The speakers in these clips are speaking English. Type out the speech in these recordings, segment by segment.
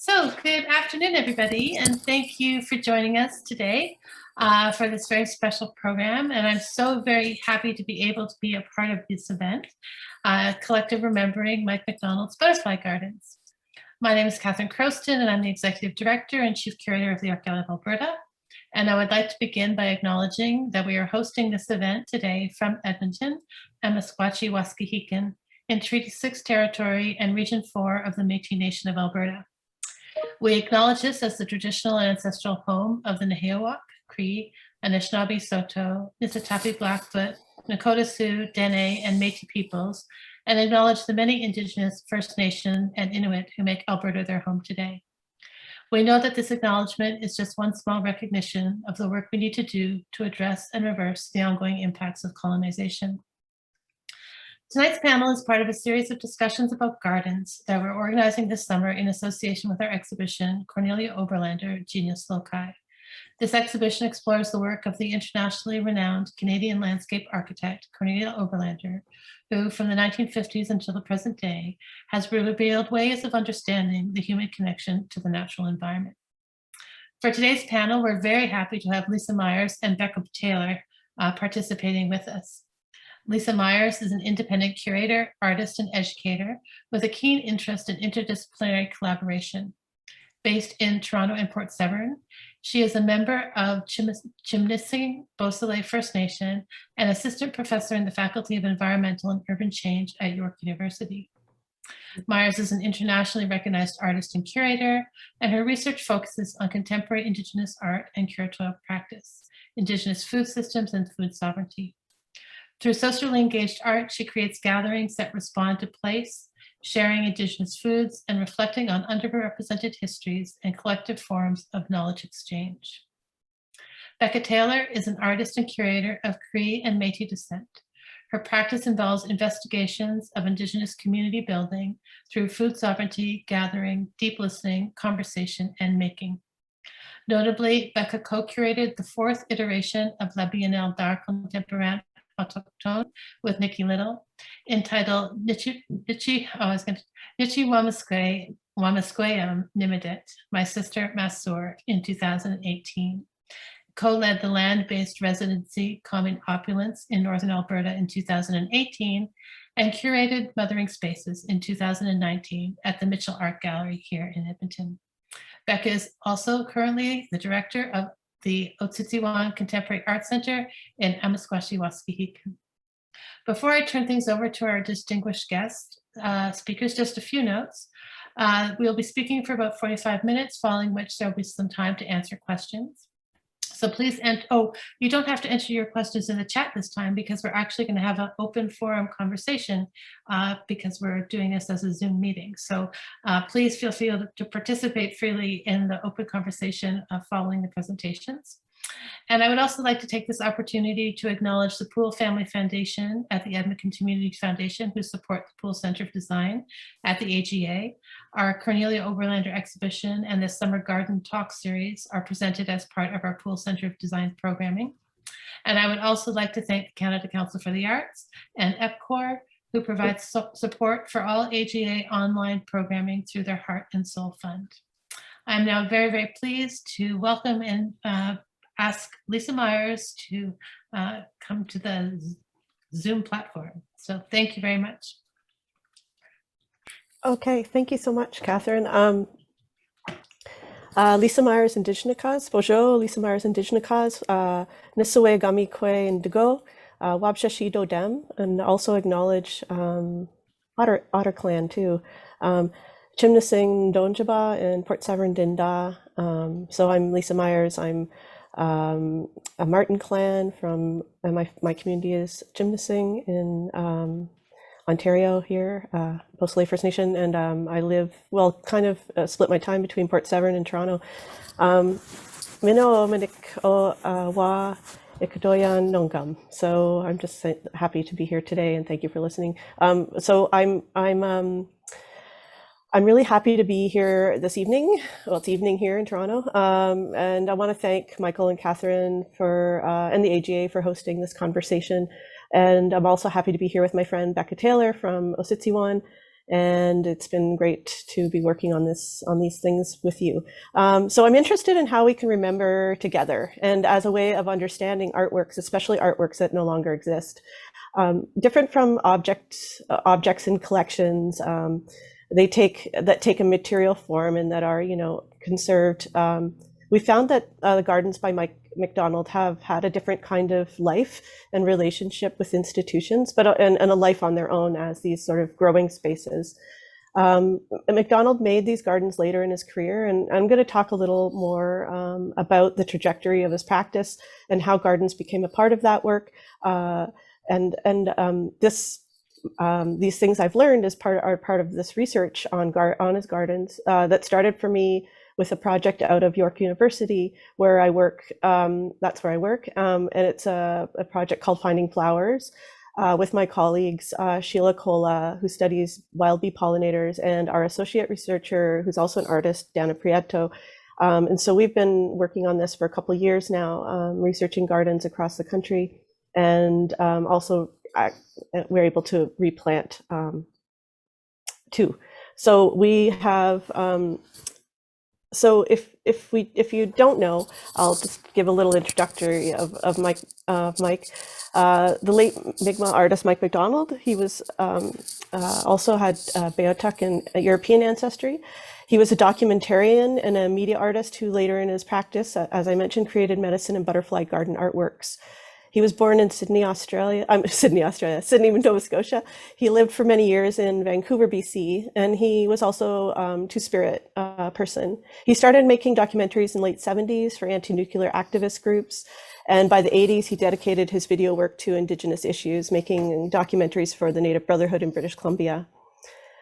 So good afternoon, everybody, and thank you for joining us today for this very special program. And I'm so very happy to be able to be a part of this event, Collective Remembering Mike Macdonald's Butterfly Gardens. My name is Catherine Crowston, and I'm the Executive Director and Chief Curator of the Art Gallery of Alberta. And I would like to begin by acknowledging that we are hosting this event today from Edmonton, Ociciwan, in Treaty 6 territory and Region 4 of the Métis Nation of Alberta. We acknowledge this as the traditional and ancestral home of the Nehiyawak, Cree, Anishinaabe Saulteaux, Niitsitapi Blackfoot, Nakota Sioux, Dene, and Métis peoples, and acknowledge the many Indigenous, First Nation, and Inuit who make Alberta their home today. We know that this acknowledgement is just one small recognition of the work we need to do to address and reverse the ongoing impacts of colonization. Tonight's panel is part of a series of discussions about gardens that we're organizing this summer in association with our exhibition, Cornelia Oberlander, Genius Loci. This exhibition explores the work of the internationally renowned Canadian landscape architect, Cornelia Oberlander, who from the 1950s until the present day has revealed ways of understanding the human connection to the natural environment. For today's panel, we're very happy to have Lisa Myers and Becca Taylor participating with us. Lisa Myers is an independent curator, artist, and educator with a keen interest in interdisciplinary collaboration. Based in Toronto and Port Severn, she is a member of Chimnising Beausoleil First Nation and assistant professor in the Faculty of Environmental and Urban Change at York University. Myers is an internationally recognized artist and curator, and her research focuses on contemporary Indigenous art and curatorial practice, Indigenous food systems, and food sovereignty. Through socially engaged art, she creates gatherings that respond to place, sharing Indigenous foods, and reflecting on underrepresented histories and collective forms of knowledge exchange. Becca Taylor is an artist and curator of Cree and Métis descent. Her practice involves investigations of Indigenous community building through food sovereignty, gathering, deep listening, conversation, and making. Notably, Becca co-curated the 4th iteration of La Biennale d'Art Contemporain Autochtone with Nikki Little, entitled Nichi Wamasquayam Nimidit, My Sister Masur, in 2018. Co-led the land-based residency Common Opulence in Northern Alberta in 2018, and curated Mothering Spaces in 2019 at the Mitchell Art Gallery here in Edmonton. Becca is also currently the director of the Ociciwan Contemporary Art Center in Ociciwan. Before I turn things over to our distinguished guest speakers, just a few notes. We'll be speaking for about 45 minutes, following which there'll be some time to answer questions. So please, you don't have to enter your questions in the chat this time because we're actually going to have an open forum conversation because we're doing this as a Zoom meeting. So please feel free to participate freely in the open conversation following the presentations. And I would also like to take this opportunity to acknowledge the Poole Family Foundation at the Edmonton Community Foundation, who support the Poole Center of Design at the AGA. Our Cornelia Oberlander exhibition and the Summer Garden Talk series are presented as part of our Poole Center of Design programming. And I would also like to thank the Canada Council for the Arts and EPCOR, who provides support for all AGA online programming through their Heart and Soul Fund. I'm now very, very pleased to welcome and ask Lisa Myers to come to the Zoom platform. So thank you very much. Okay, thank you so much, Catherine. Lisa Myers, Indigenous. Bonjour, Lisa Myers, Indigenous. Nisaway Gami Kwe Indigo, Wabshashi Do Dem, and also acknowledge Otter Clan too. Chimnising Donjaba and Port Severn Dinda. So I'm Lisa Myers. I'm a Martin clan from, my community is Chimnising in Ontario here, Beausoleil First Nation, and I live, well, kind of split my time between Port Severn and Toronto. Mino Minik o wa ikadoyan nongam. So I'm just happy to be here today, and thank you for listening. So I'm really happy to be here this evening. Well, it's evening here in Toronto. And I want to thank Michael and Catherine for, and the AGA for hosting this conversation. And I'm also happy to be here with my friend Becca Taylor from Ociciwan and it's been great to be working on these things with you. So I'm interested in how we can remember together, and as a way of understanding artworks, especially artworks that no longer exist. Different from objects in collections, that take a material form and that are, conserved. We found that the gardens by Macdonald have had a different kind of life and relationship with institutions, and a life on their own as these sort of growing spaces. Macdonald made these gardens later in his career, and I'm going to talk a little more about the trajectory of his practice and how gardens became a part of that work. These things I've learned are part of this research on his gardens that started for me with a project out of York University where I work. That's where I work, and it's a project called Finding Flowers with my colleagues Sheila Cola, who studies wild bee pollinators, and our associate researcher, who's also an artist, Dana Prieto. And so we've been working on this for a couple of years now, researching gardens across the country. And also we're able to replant too. So we have, so if you don't know, I'll just give a little introductory of Mike. The late Mi'kmaq artist Mike Macdonald. He was also had Beothuk and European ancestry. He was a documentarian and a media artist who later in his practice, as I mentioned, created medicine and butterfly garden artworks. He was born in Sydney, Nova Scotia. He lived for many years in Vancouver, BC, and he was also a Two-Spirit person. He started making documentaries in the late 70s for anti-nuclear activist groups, and by the 80s, he dedicated his video work to Indigenous issues, making documentaries for the Native Brotherhood in British Columbia.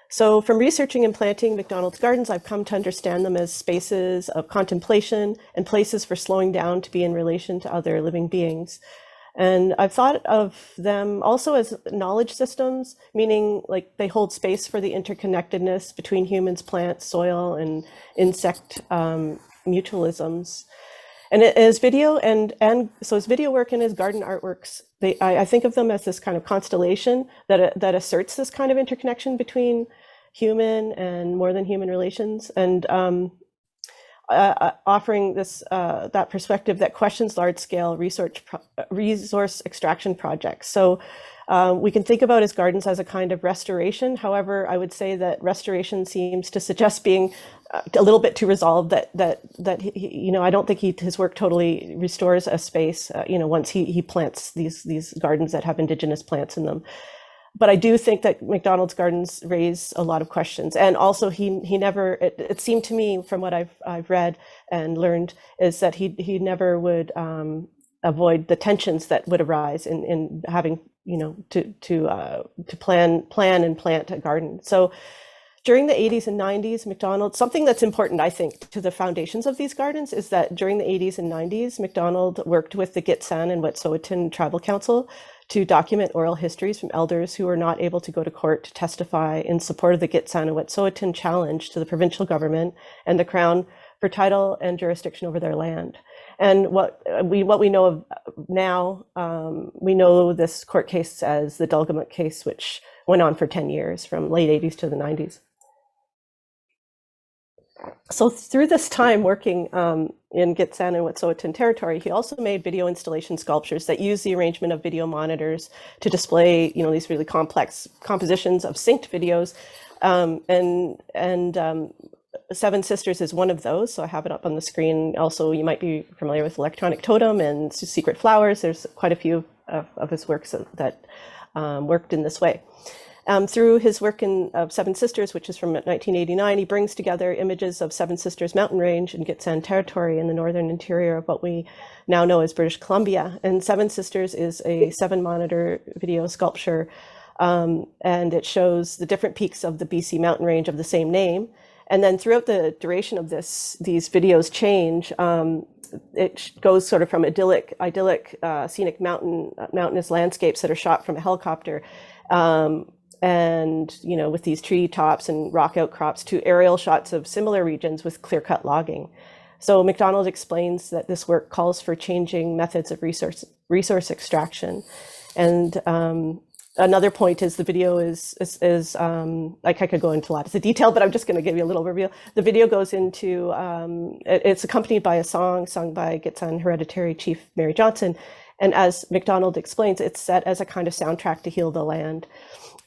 So from researching and planting Macdonald's gardens, I've come to understand them as spaces of contemplation and places for slowing down to be in relation to other living beings. And I've thought of them also as knowledge systems, meaning like they hold space for the interconnectedness between humans, plants, soil, and insect mutualisms. And his video so his video work and his garden artworks, I think of them as this kind of constellation that asserts this kind of interconnection between human and more than human relations, and offering this that perspective that questions large-scale resource extraction projects. So we can think about his gardens as a kind of restoration. However, I would say that restoration seems to suggest being a little bit too resolved. That he, I don't think his work totally restores a space. Once he plants these gardens that have Indigenous plants in them. But I do think that Macdonald's gardens raise a lot of questions, and also he never. It seemed to me, from what I've read and learned, is that he never would avoid the tensions that would arise in having to plan and plant a garden. So during the 80s and 90s, Macdonald, something that's important, I think, to the foundations of these gardens is that during the 80s and 90s, Macdonald worked with the Gitxsan and Wet'suwet'en Tribal Council to document oral histories from elders who were not able to go to court to testify in support of the Gitxsan and Wet'suwet'en challenge to the provincial government and the Crown for title and jurisdiction over their land. And what we know of now, we know this court case as the Dulgamut case, which went on for 10 years, from late 80s to the 90s. So through this time working in Gitxsan and Wet'suwet'en territory, he also made video installation sculptures that use the arrangement of video monitors to display, these really complex compositions of synced videos. Seven Sisters is one of those, so I have it up on the screen. Also, you might be familiar with Electronic Totem and Secret Flowers. There's quite a few of his works that worked in this way. Through his work of Seven Sisters, which is from 1989, he brings together images of Seven Sisters mountain range in Gitxsan territory in the northern interior of what we now know as British Columbia. And Seven Sisters is a 7-monitor video sculpture, and it shows the different peaks of the BC mountain range of the same name. And then throughout the duration of these videos change. It goes sort of from idyllic scenic mountainous landscapes that are shot from a helicopter, and with these tree tops and rock outcrops, to aerial shots of similar regions with clear-cut logging. So Macdonald explains that this work calls for changing methods of resource extraction, and another point is the video is like I could go into lots of detail, but I'm just going to give you a little overview. The video goes into it's accompanied by a song sung by Gitxsan Hereditary Chief Mary Johnson, and as Macdonald explains, it's set as a kind of soundtrack to heal the land.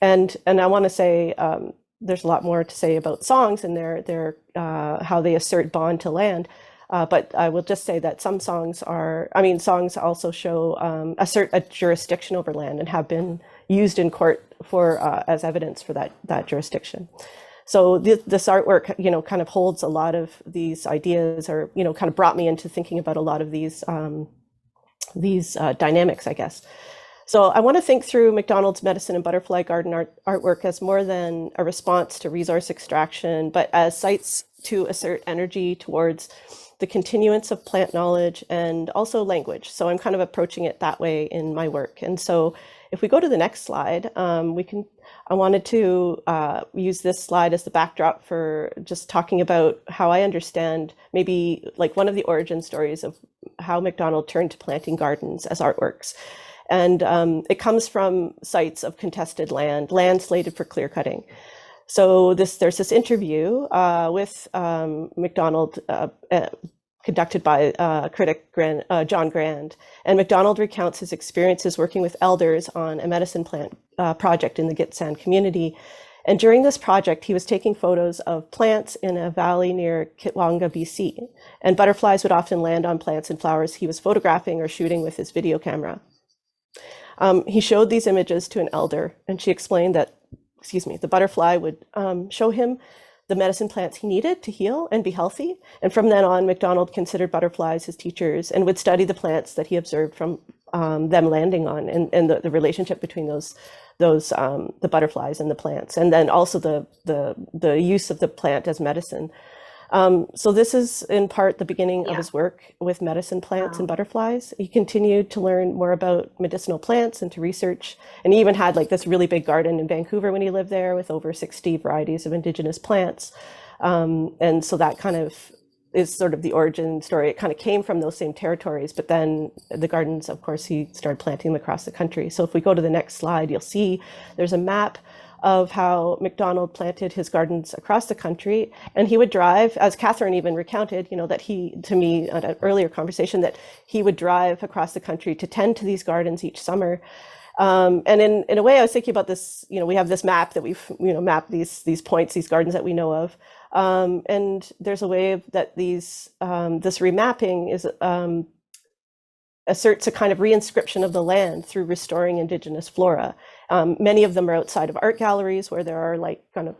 And I want to say there's a lot more to say about songs and their how they assert bond to land. But I will just say that some songs songs also show assert a jurisdiction over land and have been used in court for as evidence for that jurisdiction. So this artwork, kind of holds a lot of these ideas, or kind of brought me into thinking about a lot of these dynamics, I guess. So I want to think through Macdonald's medicine and butterfly garden artwork as more than a response to resource extraction, but as sites to assert energy towards the continuance of plant knowledge and also language. So I'm kind of approaching it that way in my work. And so if we go to the next slide, I wanted to use this slide as the backdrop for just talking about how I understand maybe like one of the origin stories of how Macdonald turned to planting gardens as artworks. And it comes from sites of contested land slated for clear cutting. So there's this interview with Macdonald conducted by critic John Grand. And Macdonald recounts his experiences working with elders on a medicine plant project in the Gitxsan community. And during this project, he was taking photos of plants in a valley near Kitwanga, BC. And butterflies would often land on plants and flowers he was photographing or shooting with his video camera. He showed these images to an elder, and she explained that, the butterfly would show him the medicine plants he needed to heal and be healthy. And from then on, Macdonald considered butterflies his teachers and would study the plants that he observed from them landing on, and the relationship between the butterflies and the plants, and then also the use of the plant as medicine. So this is in part the beginning of his work with medicine plants and butterflies. He continued to learn more about medicinal plants and to research, and he even had like this really big garden in Vancouver when he lived there with over 60 varieties of Indigenous plants. And so that kind of is sort of the origin story. It kind of came from those same territories, but then the gardens, of course, he started planting them across the country. So if we go to the next slide, you'll see there's a map of how Macdonald planted his gardens across the country. And he would drive, as Catherine even recounted, that he, to me at an earlier conversation, that he would drive across the country to tend to these gardens each summer. And in a way, I was thinking about this, we have this map that we've, mapped these points, these gardens that we know of. And there's a way that this remapping is, asserts a kind of reinscription of the land through restoring Indigenous flora. Many of them are outside of art galleries where there are like kind of,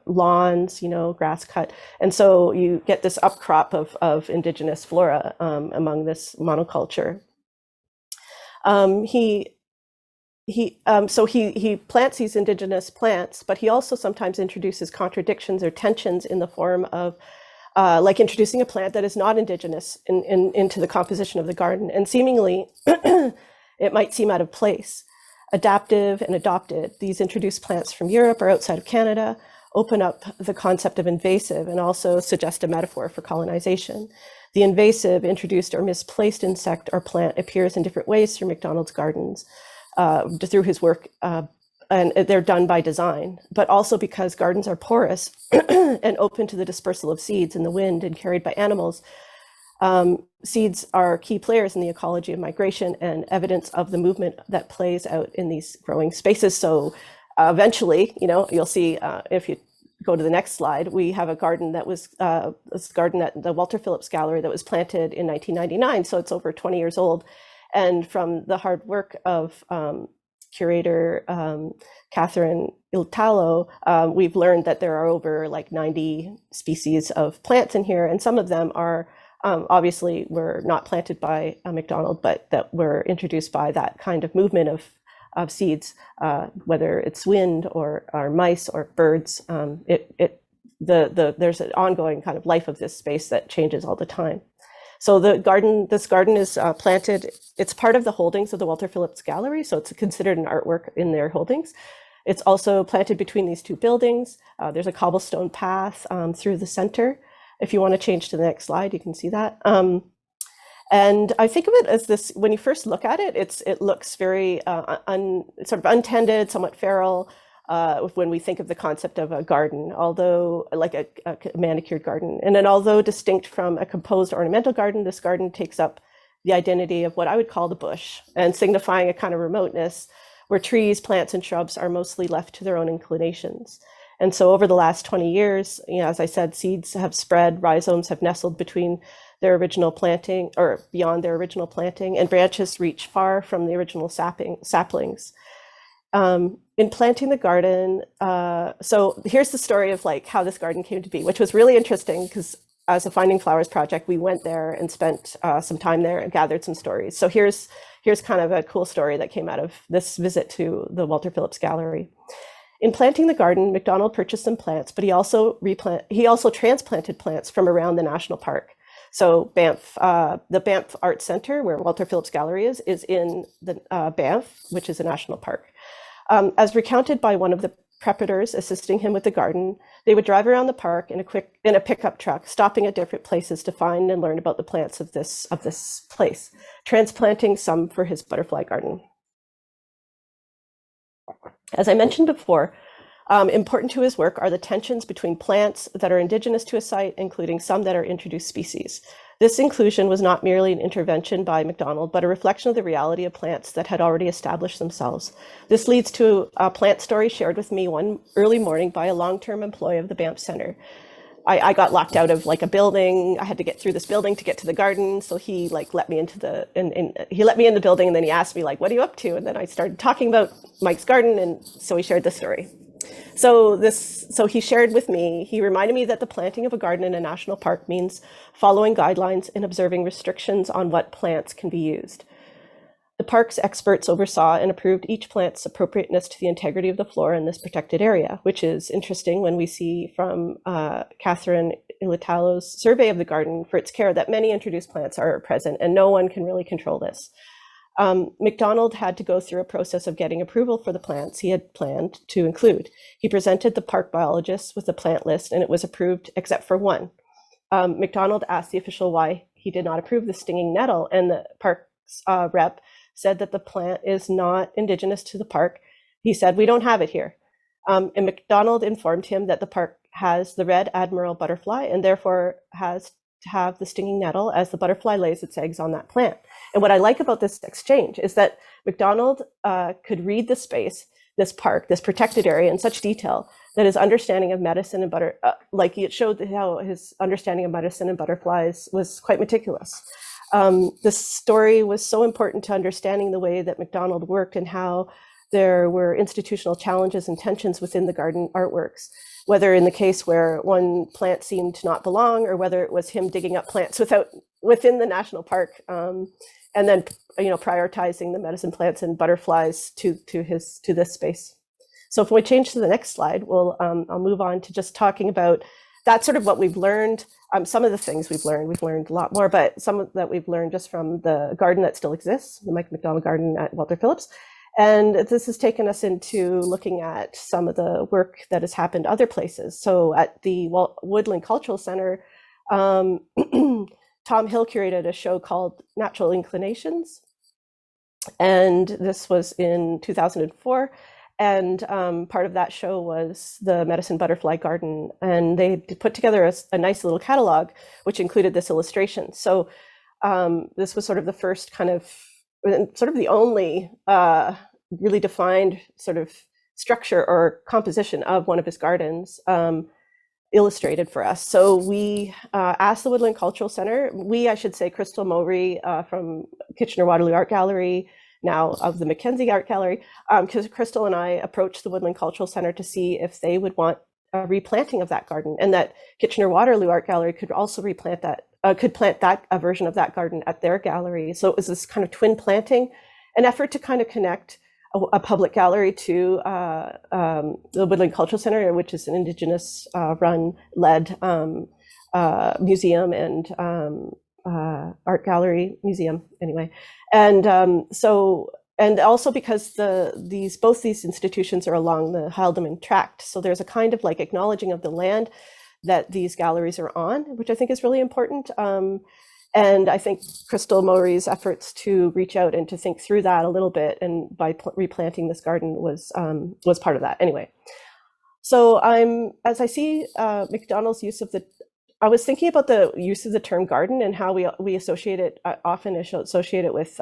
lawns, grass cut. And so you get this upcrop of Indigenous flora among this monoculture. So he plants these Indigenous plants, but he also sometimes introduces contradictions or tensions in the form of like introducing a plant that is not Indigenous into the composition of the garden. And seemingly, it might seem out of place. Adaptive and adopted, these introduced plants from Europe or outside of Canada open up the concept of invasive and also suggest a metaphor for colonization. The invasive, introduced or misplaced insect or plant appears in different ways through Macdonald's gardens, through his work, and they're done by design, but also because gardens are porous and open to the dispersal of seeds in the wind and carried by animals. Seeds are key players in the ecology of migration and evidence of the movement that plays out in these growing spaces. So eventually, you'll see if you go to the next slide, we have a garden that was this garden at the Walter Phillips Gallery that was planted in 1999. So it's over 20 years old. And from the hard work of curator Catherine Iltalo, we've learned that there are over like 90 species of plants in here, and some of them are obviously were not planted by Macdonald, but that were introduced by that kind of movement of seeds, whether it's wind or mice or birds. There's an ongoing kind of life of this space that changes all the time. So this garden is planted. It's part of the holdings of the Walter Phillips Gallery, so it's considered an artwork in their holdings. It's also planted between these two buildings. There's a cobblestone path through the center. If you want to change to the next slide, you can see that. And I think of it as this, when you first look at it, it looks very sort of untended, somewhat feral, when we think of the concept of a garden, although like a manicured garden. And then although distinct from a composed ornamental garden, this garden takes up the identity of what I would call the bush, and signifying a kind of remoteness where trees, plants, and shrubs are mostly left to their own inclinations. And so over the last 20 years, as I said, seeds have spread, rhizomes have nestled between their original planting or beyond their original planting, and branches reach far from the original saplings. In planting the garden, so here's the story of like how this garden came to be, which was really interesting because as a Finding Flowers project, we went there and spent some time there and gathered some stories. So here's kind of a cool story that came out of this visit to the Walter Phillips Gallery. In planting the garden, Macdonald purchased some plants, but he also transplanted plants from around the national park. So Banff, the Banff Art Center, where Walter Phillips Gallery is in the Banff, which is a national park. As recounted by one of the preparators assisting him with the garden, they would drive around the park in a pickup truck, stopping at different places to find and learn about the plants of this place, transplanting some for his butterfly garden. As I mentioned before, important to his work are the tensions between plants that are indigenous to a site, including some that are introduced species. This inclusion was not merely an intervention by Macdonald, but a reflection of the reality of plants that had already established themselves. This leads to a plant story shared with me one early morning by a long-term employee of the Banff Center. I got locked out of like a building. I had to get through this building to get to the garden. So he like let me into he let me in the building, and then he asked me like, "What are you up to?" And then I started talking about Mike's garden, and so he shared this story. So he shared with me, he reminded me that the planting of a garden in a national park means following guidelines and observing restrictions on what plants can be used. The park's experts oversaw and approved each plant's appropriateness to the integrity of the flora in this protected area, which is interesting when we see from Catherine Ilitalo's survey of the garden for its care that many introduced plants are present and no one can really control this. Macdonald had to go through a process of getting approval for the plants he had planned to include. He presented the park biologists with the plant list and it was approved except for one. Macdonald asked the official why he did not approve the stinging nettle, and the park's rep said that the plant is not indigenous to the park. He said, "We don't have it here." And Macdonald informed him that the park has the red admiral butterfly and therefore has to have the stinging nettle as the butterfly lays its eggs on that plant. And what I like about this exchange is that Macdonald could read the space, this park, this protected area in such detail that his understanding of medicine and like it showed how his understanding of medicine and butterflies was quite meticulous. This story was so important to understanding the way that Macdonald worked and how there were institutional challenges and tensions within the garden artworks, whether in the case where one plant seemed to not belong or whether it was him digging up plants within the national park and then prioritizing the medicine plants and butterflies to this space. So if we change to the next slide, I'll move on to just talking about that's sort of what we've learned. Some of the things we've learned a lot more, but some of that we've learned just from the garden that still exists, the Mike Macdonald garden at Walter Phillips. And this has taken us into looking at some of the work that has happened other places. So at the Woodland Cultural Center, Tom Hill curated a show called Natural Inclinations. And this was in 2004. And part of that show was the Medicine Butterfly Garden. And they put together a nice little catalog, which included this illustration. So this was sort of the first kind of, sort of the only really defined sort of structure or composition of one of his gardens illustrated for us. So we asked the Woodland Cultural Center, I should say Crystal Mowry from Kitchener-Waterloo Art Gallery, now of the Mackenzie Art Gallery, because Crystal and I approached the Woodland Cultural Center to see if they would want a replanting of that garden, and that Kitchener-Waterloo Art Gallery could also replant that, could plant that a version of that garden at their gallery. So it was this kind of twin planting, an effort to kind of connect a public gallery to the Woodland Cultural Center, which is an Indigenous led museum and art gallery museum anyway. And and also because both these institutions are along the Haldimand Tract. So there's a kind of like acknowledging of the land that these galleries are on, which I think is really important. And I think Crystal Mowry's efforts to reach out and to think through that a little bit, and by replanting this garden was part of that. Anyway, so as I see Macdonald's use of I was thinking about the use of the term garden and how we associate it, often associate it with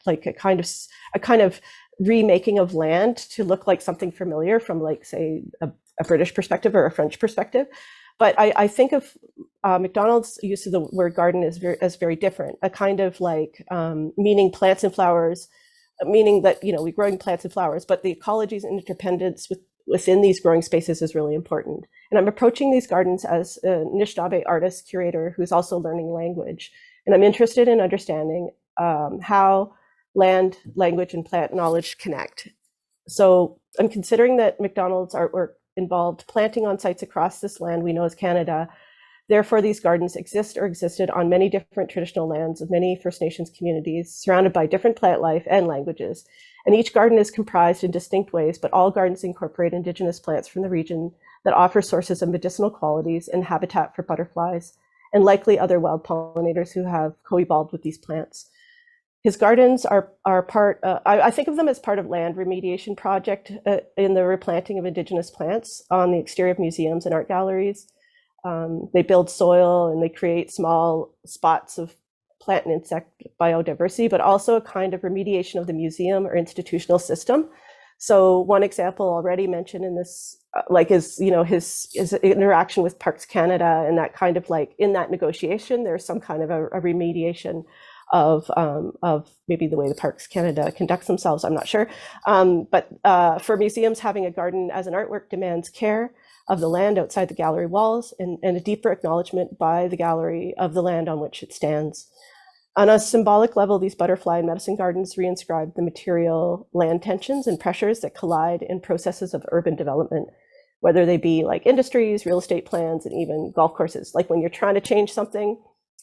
like a kind of remaking of land to look like something familiar from, like, say, a British perspective or a French perspective. But I think of Macdonald's use of the word garden as very different, a kind of like meaning plants and flowers, meaning that, we're growing plants and flowers, but the ecology's interdependence within these growing spaces is really important. And I'm approaching these gardens as a Anishinaabe artist curator who's also learning language. And I'm interested in understanding how land, language, and plant knowledge connect. So I'm considering that Macdonald's artwork involved planting on sites across this land we know as Canada. Therefore, these gardens exist or existed on many different traditional lands of many First Nations communities, surrounded by different plant life and languages. And each garden is comprised in distinct ways, but all gardens incorporate Indigenous plants from the region that offer sources of medicinal qualities and habitat for butterflies, and likely other wild pollinators who have co-evolved with these plants. His gardens are part, I think of them as part of land remediation project in the replanting of Indigenous plants on the exterior of museums and art galleries. They build soil and they create small spots of plant and insect biodiversity, but also a kind of remediation of the museum or institutional system. So one example already mentioned in this, is his interaction with Parks Canada, and that kind of, like, in that negotiation, there's some kind of a remediation of maybe the way the Parks Canada conducts themselves. I'm not sure, but for museums, having a garden as an artwork demands care of the land outside the gallery walls, and a deeper acknowledgement by the gallery of the land on which it stands. On a symbolic level, these butterfly and medicine gardens reinscribe the material land tensions and pressures that collide in processes of urban development, whether they be like industries, real estate plans, and even golf courses. Like when you're trying to change something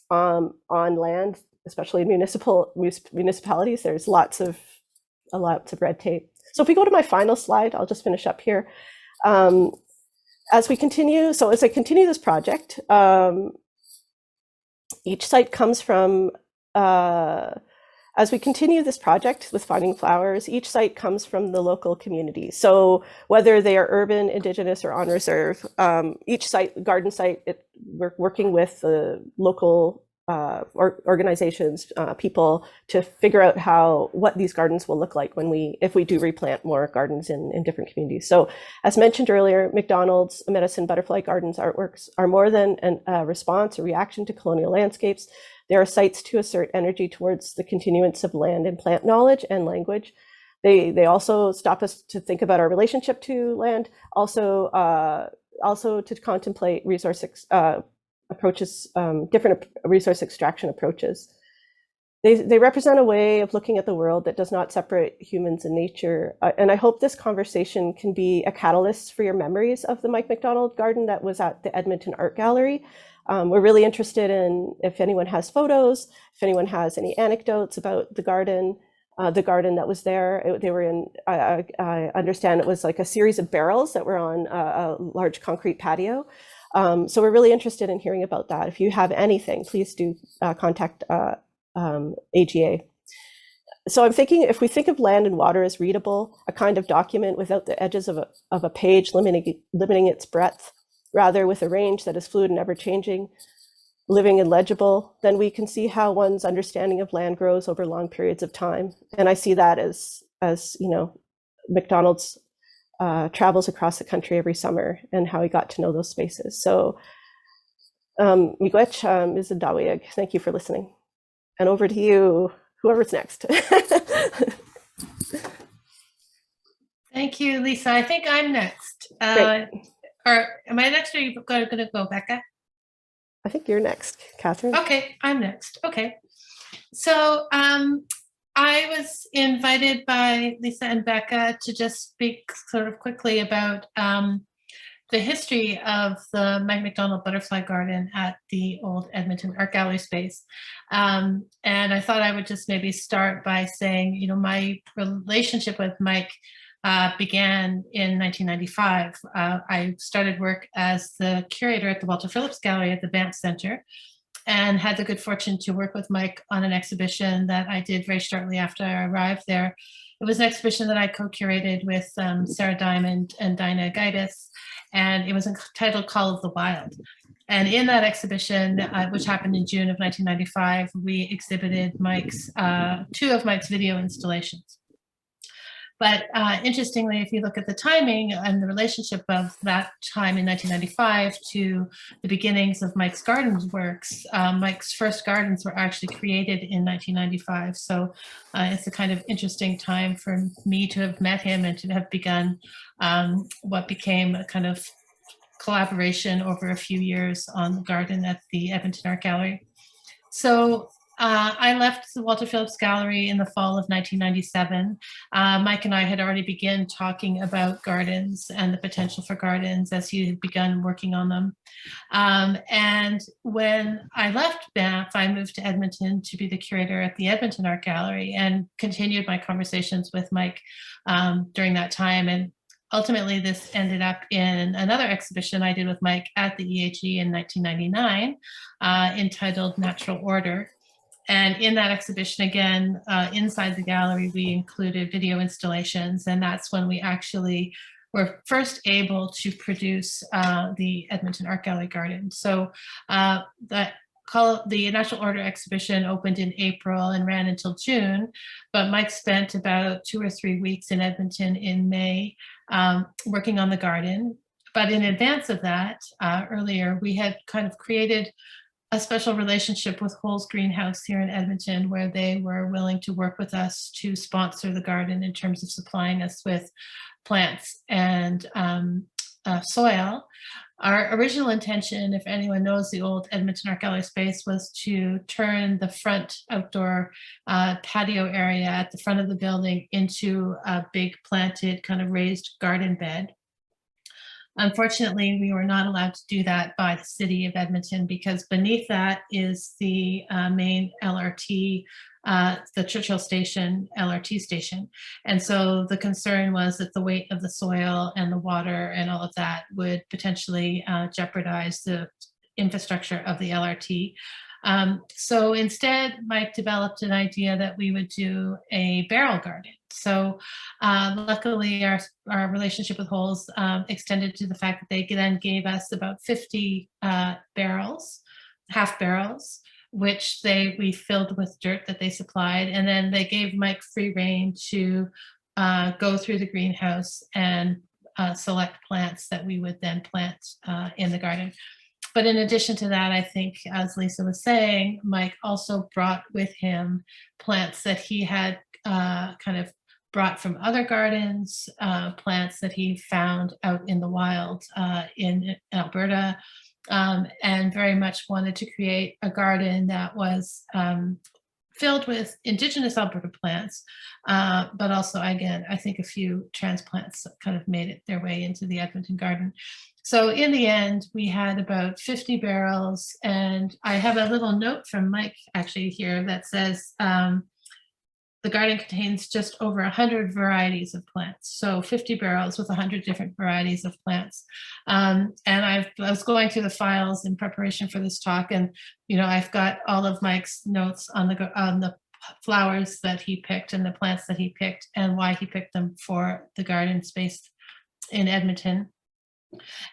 on land, especially municipalities, there's lots of red tape. So if we go to my final slide, I'll just finish up here. As I continue this project, each site comes from, as we continue this project with Finding Flowers, each site comes from the local community. So whether they are urban, Indigenous, or on reserve, each garden site, we're working with the local organizations, people, to figure out what these gardens will look like if we do replant more gardens in different communities. So as mentioned earlier, Macdonald's Medicine Butterfly Gardens artworks are more than a response or reaction to colonial landscapes. They are sites to assert energy towards the continuance of land and plant knowledge and language. They also stop us to think about our relationship to land, also to contemplate resource approaches, different resource extraction approaches. They represent a way of looking at the world that does not separate humans and nature. And I hope this conversation can be a catalyst for your memories of the Mike Macdonald Garden that was at the Edmonton Art Gallery. We're really interested in if anyone has photos, if anyone has any anecdotes about the garden that was there. They were in, I understand it was like a series of barrels that were on a large concrete patio. So we're really interested in hearing about that. If you have anything, please do contact AGA. So I'm thinking, if we think of land and water as readable, a kind of document without the edges of a page limiting its breadth, rather with a range that is fluid and ever-changing, living and legible, then we can see how one's understanding of land grows over long periods of time. And I see that as Macdonald's travels across the country every summer and how he got to know those spaces. So miigwech is a dawiyag. Thank you for listening. And over to you, whoever's next. Thank you, Lisa. I think I'm next. Or am I next, or are you going to go, Becca? I think you're next, Catherine. Okay, I'm next. Okay. So I was invited by Lisa and Becca to just speak sort of quickly about the history of the Mike Macdonald Butterfly Garden at the old Edmonton Art Gallery space. And I thought I would just maybe start by saying, my relationship with Mike began in 1995. I started work as the curator at the Walter Phillips Gallery at the Banff Center. and had the good fortune to work with Mike on an exhibition that I did very shortly after I arrived there. It was an exhibition that I co-curated with Sarah Diamond and Dinah Gaitis, and it was entitled Call of the Wild. And in that exhibition, which happened in June of 1995, we exhibited two of Mike's video installations. But interestingly, if you look at the timing and the relationship of that time in 1995 to the beginnings of Mike's Gardens works, Mike's first gardens were actually created in 1995. So it's a kind of interesting time for me to have met him and to have begun what became a kind of collaboration over a few years on the garden at the Edmonton Art Gallery. So I left the Walter Phillips Gallery in the fall of 1997. Mike and I had already begun talking about gardens and the potential for gardens as he had begun working on them. And when I left Banff, I moved to Edmonton to be the curator at the Edmonton Art Gallery and continued my conversations with Mike during that time. And ultimately, this ended up in another exhibition I did with Mike at the EHE in 1999, entitled Natural Order. And in that exhibition, again, inside the gallery, we included video installations. And that's when we actually were first able to produce the Edmonton Art Gallery garden. So the Natural Order exhibition opened in April and ran until June, but Mike spent about 2 or 3 weeks in Edmonton in May working on the garden. But in advance of that, earlier, we had kind of created a special relationship with Hole's Greenhouse here in Edmonton, where they were willing to work with us to sponsor the garden in terms of supplying us with plants and soil. Our original intention, if anyone knows the old Edmonton Art Gallery space, was to turn the front outdoor patio area at the front of the building into a big planted kind of raised garden bed. Unfortunately, we were not allowed to do that by the city of Edmonton because beneath that is the main LRT, the Churchill Station, LRT station. And so the concern was that the weight of the soil and the water and all of that would potentially jeopardize the infrastructure of the LRT. So instead, Mike developed an idea that we would do a barrel garden. So luckily, our relationship with Holes extended to the fact that they then gave us about 50 barrels, half barrels, which we filled with dirt that they supplied. And then they gave Mike free rein to go through the greenhouse and select plants that we would then plant in the garden. But in addition to that, I think, as Lisa was saying, Mike also brought with him plants that he had kind of brought from other gardens, plants that he found out in the wild in Alberta, and very much wanted to create a garden that was filled with Indigenous Alberta plants, but also, again, I think a few transplants that kind of made their way into the Edmonton garden. So in the end, we had about 50 barrels, and I have a little note from Mike actually here that says the garden contains just over 100 varieties of plants. So 50 barrels with 100 different varieties of plants. And I was going through the files in preparation for this talk, and I've got all of Mike's notes on the flowers that he picked and the plants that he picked and why he picked them for the garden space in Edmonton.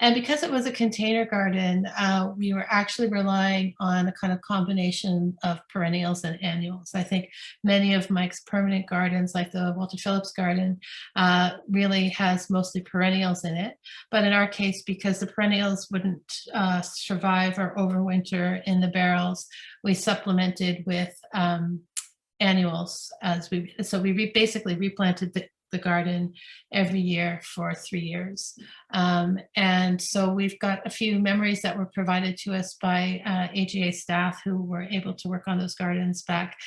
And because it was a container garden, we were actually relying on a kind of combination of perennials and annuals. I think many of Mike's permanent gardens, like the Walter Phillips garden, really has mostly perennials in it. But in our case, because the perennials wouldn't survive or overwinter in the barrels, we supplemented with annuals so we basically replanted the garden every year for 3 years. And so we've got a few memories that were provided to us by AGA staff who were able to work on those gardens back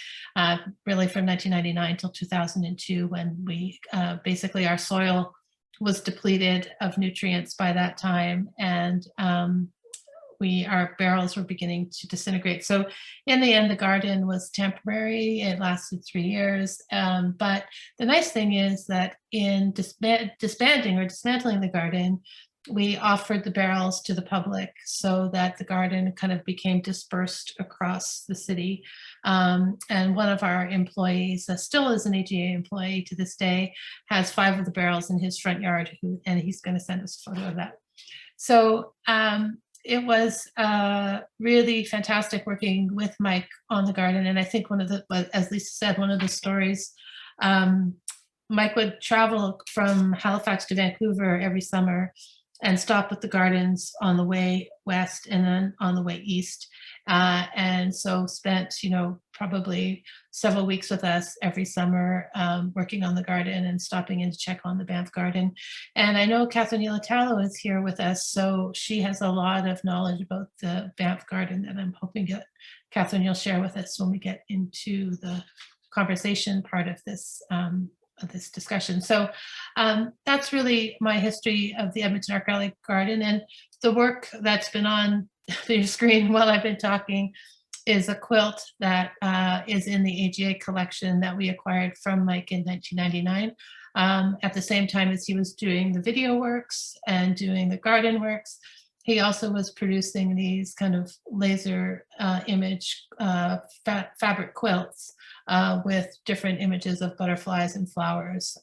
really from 1999 till 2002, when we basically our soil was depleted of nutrients by that time, and our barrels were beginning to disintegrate. So in the end, the garden was temporary. It lasted 3 years. But the nice thing is that in disbanding or dismantling the garden, we offered the barrels to the public so that the garden kind of became dispersed across the city. And one of our employees, still is an AGA employee to this day, has 5 of the barrels in his front yard, and he's going to send us a photo of that. So it was really fantastic working with Mike on the garden. And I think one of the, as Lisa said, one of the stories, Mike would travel from Halifax to Vancouver every summer and stop at the gardens on the way west and then on the way east. And so spent, probably several weeks with us every summer working on the garden and stopping in to check on the Banff garden. And I know Catherine Ilatalo is here with us, so she has a lot of knowledge about the Banff garden that I'm hoping that Catherine, you'll share with us when we get into the conversation part of this discussion. So that's really my history of the Edmonton Archaeological Garden, and the work that's been on the screen while I've been talking is a quilt that is in the AGA collection that we acquired from Mike in 1999. At the same time as he was doing the video works and doing the garden works, he also was producing these kind of laser image fabric quilts with different images of butterflies and flowers.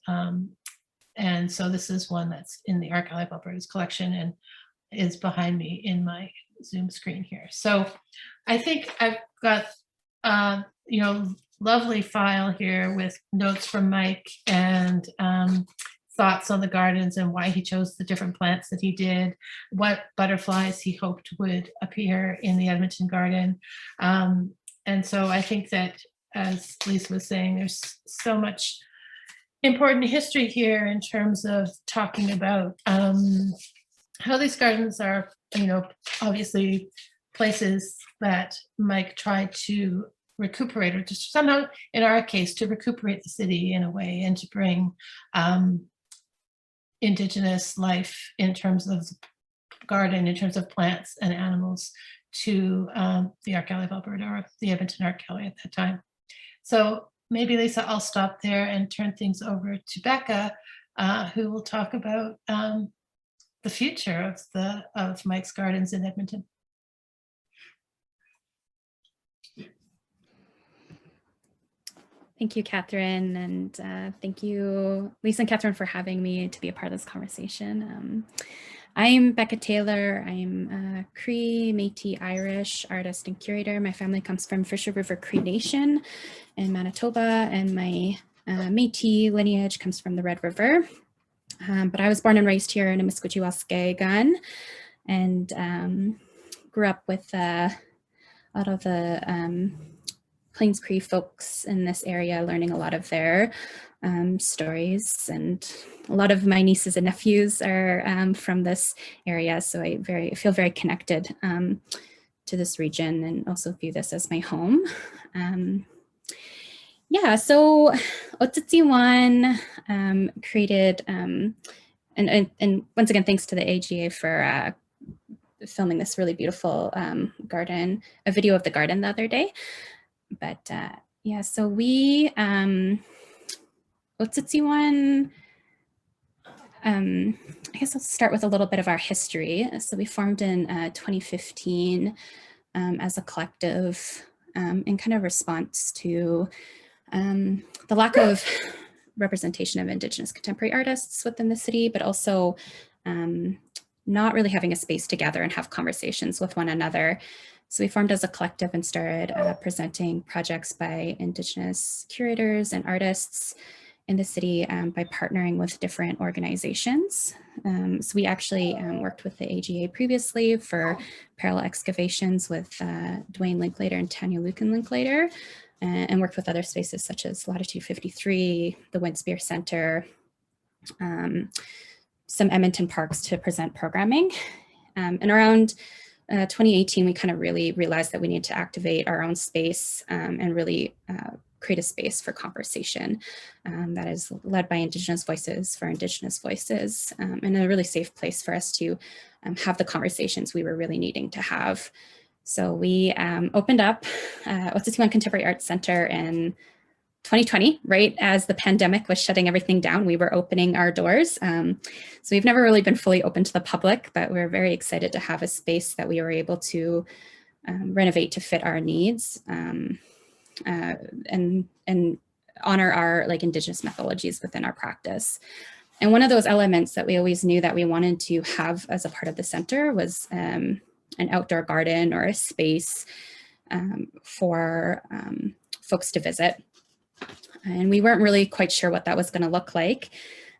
And so this is one that's in the Archive of Alberta's collection and is behind me in my Zoom screen here. So I think I've got, lovely file here with notes from Mike and thoughts on the gardens and why he chose the different plants that he did, what butterflies he hoped would appear in the Edmonton garden. And so I think that, as Lisa was saying, there's so much important history here in terms of talking about how these gardens are, obviously places that Mike tried to recuperate, or just somehow, in our case, to recuperate the city in a way and to bring Indigenous life in terms of the garden, in terms of plants and animals, to the Archaeology of Alberta, or the Edmonton Archaeology at that time. So maybe, Lisa, I'll stop there and turn things over to Becca, who will talk about the future of Mike's Gardens in Edmonton. Thank you, Catherine, and thank you, Lisa and Catherine, for having me to be a part of this conversation. I'm Becca Taylor. I'm a Cree, Métis, Irish artist and curator. My family comes from Fisher River Cree Nation in Manitoba, and my Métis lineage comes from the Red River. But I was born and raised here in Ociciwan, and grew up with a lot of the Plains Cree folks in this area, learning a lot of their stories, and a lot of my nieces and nephews are from this area, so I feel very connected to this region, and also view this as my home. Yeah, so Ociciwan created, and once again, thanks to the AGA for filming this really beautiful garden, a video of the garden the other day. But yeah, so we, Ociciwan, I guess I'll start with a little bit of our history. So we formed in 2015 as a collective in kind of response to the lack of representation of Indigenous contemporary artists within the city, but also not really having a space to gather and have conversations with one another. So we formed as a collective and started presenting projects by Indigenous curators and artists in the city by partnering with different organizations. So we actually worked with the AGA previously for parallel excavations with Dwayne Linklater and Tanya Lucan Linklater, and worked with other spaces such as Latitude 53, the Winspear Center, some Edmonton parks to present programming. And around 2018, we kind of really realized that we need to activate our own space and really create a space for conversation that is led by Indigenous voices for Indigenous voices, and a really safe place for us to have the conversations we were really needing to have. So we opened up Ociciwan Contemporary Arts Center in 2020, right as the pandemic was shutting everything down, we were opening our doors. So we've never really been fully open to the public, but we're very excited to have a space that we were able to renovate to fit our needs and honor our like Indigenous methodologies within our practice. And one of those elements that we always knew that we wanted to have as a part of the center was an outdoor garden or a space for folks to visit. And we weren't really quite sure what that was going to look like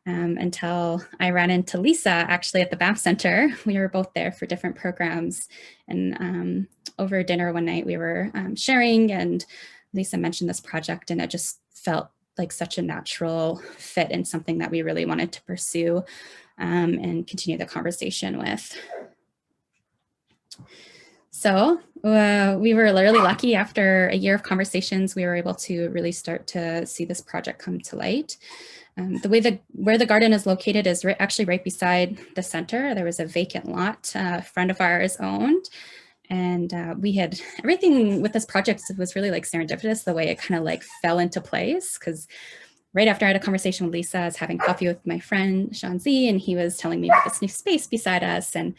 until I ran into Lisa actually at the BAM Center. We were both there for different programs, and over dinner one night we were sharing, and Lisa mentioned this project, and it just felt like such a natural fit and something that we really wanted to pursue and continue the conversation with. So we were really lucky. After a year of conversations, we were able to really start to see this project come to light. Where the garden is located is actually right beside the center. There was a vacant lot a friend of ours owned. And we had everything with this project was really like serendipitous, the way it kind of like fell into place. Because right after I had a conversation with Lisa, I was having coffee with my friend Shanzi, and he was telling me about this new space beside us. And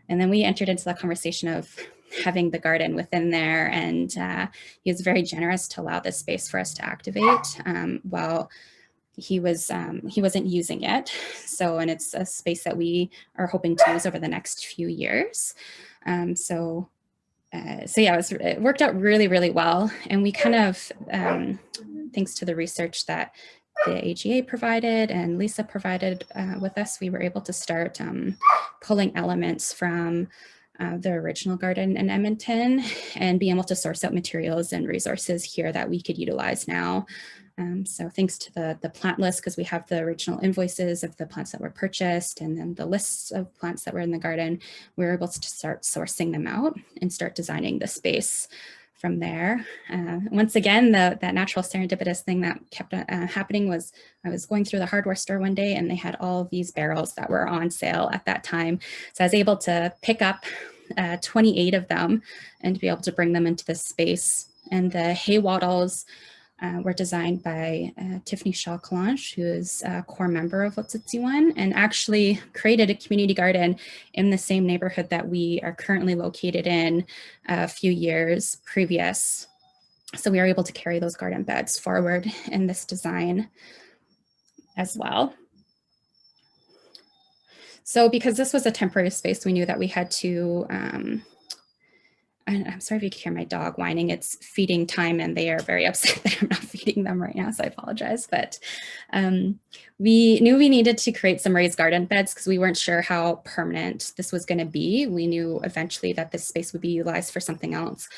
then we entered into the conversation of having the garden within there. And he was very generous to allow this space for us to activate while he wasn't using it. So, and it's a space that we are hoping to use over the next few years. So yeah, it worked out really, really well. And we kind of, thanks to the research that the AGA provided and Lisa provided with us, we were able to start pulling elements from the original garden in Edmonton and be able to source out materials and resources here that we could utilize now. So thanks to the plant list, because we have the original invoices of the plants that were purchased and then the lists of plants that were in the garden, we were able to start sourcing them out and start designing the space from there. Once again, that natural serendipitous thing that kept happening was I was going through the hardware store one day and they had all of these barrels that were on sale at that time. So I was able to pick up 28 of them and to be able to bring them into this space. And the hay wattles were designed by Tiffany Shaw-Kalanch, who is a core member of Ociciwan, and actually created a community garden in the same neighborhood that we are currently located in a few years previous. So we are able to carry those garden beds forward in this design as well. So because this was a temporary space, we knew that we had to I'm sorry if you can hear my dog whining. It's feeding time and they are very upset that I'm not feeding them right now, so I apologize. But we knew we needed to create some raised garden beds because we weren't sure how permanent this was going to be. We knew eventually that this space would be utilized for something else.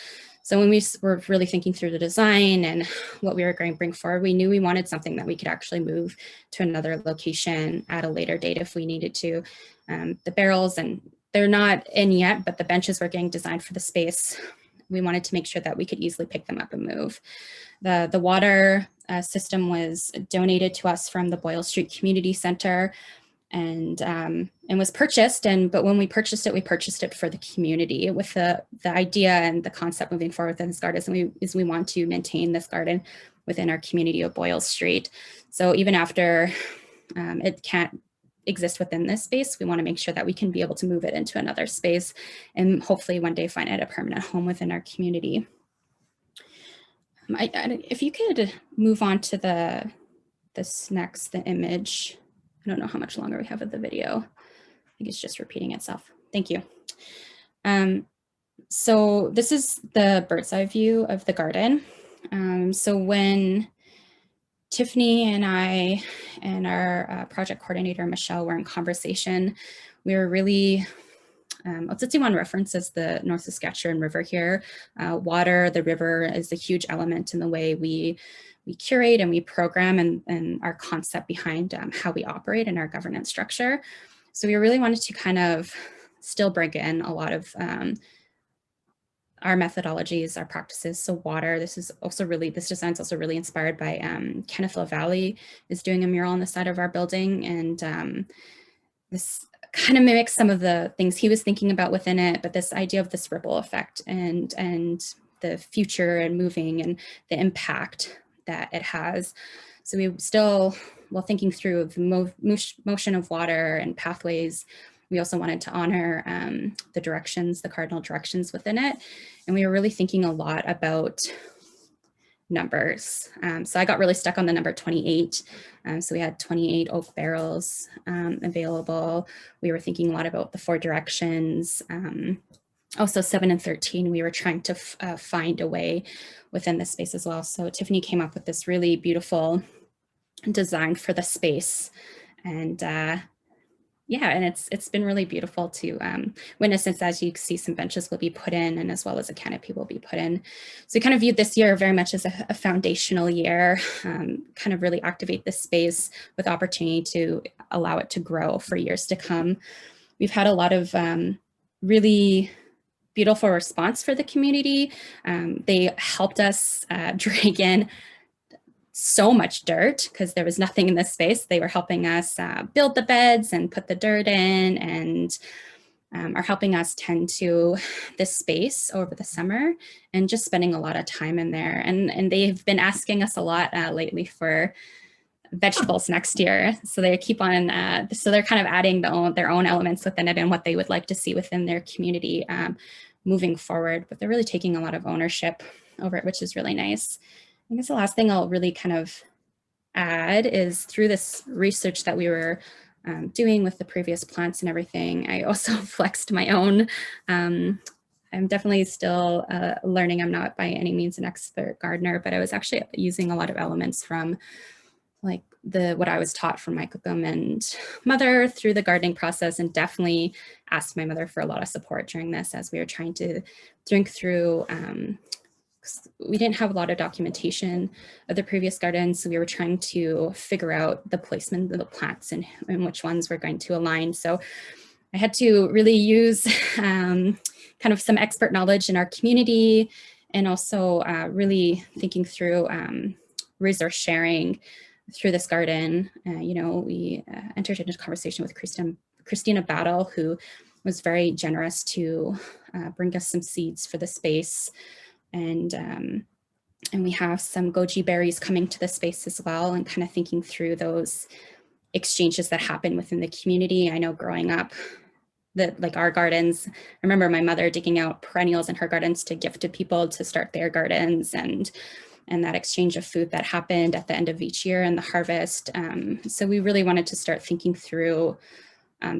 So when we were really thinking through the design and what we were going to bring forward, we knew we wanted something that we could actually move to another location at a later date if we needed to. The barrels, and they're not in yet, but the benches were getting designed for the space. We wanted to make sure that we could easily pick them up and move. The water system was donated to us from the Boyle Street Community Center and was purchased. But when we purchased it for the community with the idea and the concept moving forward within this garden is we want to maintain this garden within our community of Boyle Street. So even after it can't exist within this space, we want to make sure that we can be able to move it into another space and hopefully one day find it a permanent home within our community. If you could move on to the image. I don't know how much longer we have of the video. I think it's just repeating itself. Thank you. So this is the bird's eye view of the garden. So when Tiffany and I and our project coordinator, Michelle, were in conversation, we were really, Ociciwan references the North Saskatchewan River here. Water, the river, is a huge element in the way we curate and we program and our concept behind how we operate in our governance structure. So we really wanted to kind of still bring in a lot of our methodologies, our practices. So water, this design is also really inspired by Kenneth LaValle is doing a mural on the side of our building. And this kind of mimics some of the things he was thinking about within it, but this idea of this ripple effect and the future and moving and the impact that it has. So we still, while thinking through the motion of water and pathways, we also wanted to honor the directions, the cardinal directions within it. And we were really thinking a lot about numbers. So I got really stuck on the number 28. So we had 28 oak barrels available. We were thinking a lot about the 4 directions. Also 7 and 13, we were trying to find a way within the space as well. So Tiffany came up with this really beautiful design for the space. And yeah, and it's been really beautiful to witness this. As you see, some benches will be put in, and as well as a canopy will be put in. So we kind of viewed this year very much as a foundational year, kind of really activate this space with opportunity to allow it to grow for years to come. We've had a lot of really beautiful response for the community. They helped us drag in so much dirt because there was nothing in this space. They were helping us build the beds and put the dirt in, and are helping us tend to this space over the summer and just spending a lot of time in there. And they've been asking us a lot lately for vegetables next year. So they keep on, so they're kind of adding their own elements within it and what they would like to see within their community moving forward. But they're really taking a lot of ownership over it, which is really nice. I guess the last thing I'll really kind of add is through this research that we were doing with the previous plants and everything, I also flexed my own. I'm definitely still learning. I'm not by any means an expert gardener, but I was actually using a lot of elements from like what I was taught from my cookum and mother through the gardening process, and definitely asked my mother for a lot of support during this as we were trying to think through we didn't have a lot of documentation of the previous gardens, so we were trying to figure out the placement of the plants and which ones were going to align. So I had to really use kind of some expert knowledge in our community, and also really thinking through resource sharing through this garden. We entered into a conversation with Christina Battle, who was very generous to bring us some seeds for the space. And we have some goji berries coming to the space as well, and kind of thinking through those exchanges that happen within the community. I know growing up, like our gardens, I remember my mother digging out perennials in her gardens to gift to people to start their gardens, and that exchange of food that happened at the end of each year and the harvest. So we really wanted to start thinking through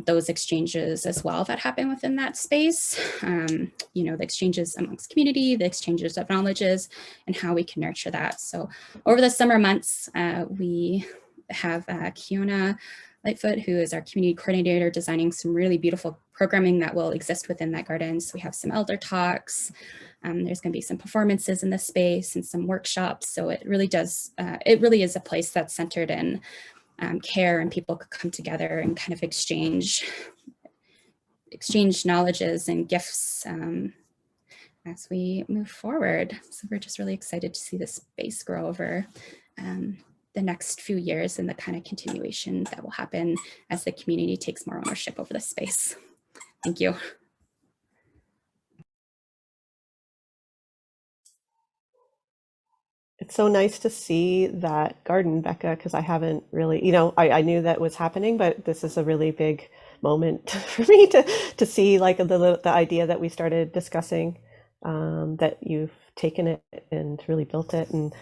those exchanges as well that happen within that space. The exchanges amongst community, the exchanges of knowledges, and how we can nurture that. So over the summer months, we have Kiona Lightfoot, who is our community coordinator, designing some really beautiful programming that will exist within that garden. So we have some elder talks. There's going to be some performances in the space and some workshops. So it really is a place that's centered in care, and people could come together and kind of exchange knowledges and gifts as we move forward. So we're just really excited to see this space grow over the next few years, and the kind of continuation that will happen as the community takes more ownership over the space. Thank you. It's so nice to see that garden, Becca, because I haven't really, I knew that was happening, but this is a really big moment for me to see like the idea that we started discussing, that you've taken it and really built it. And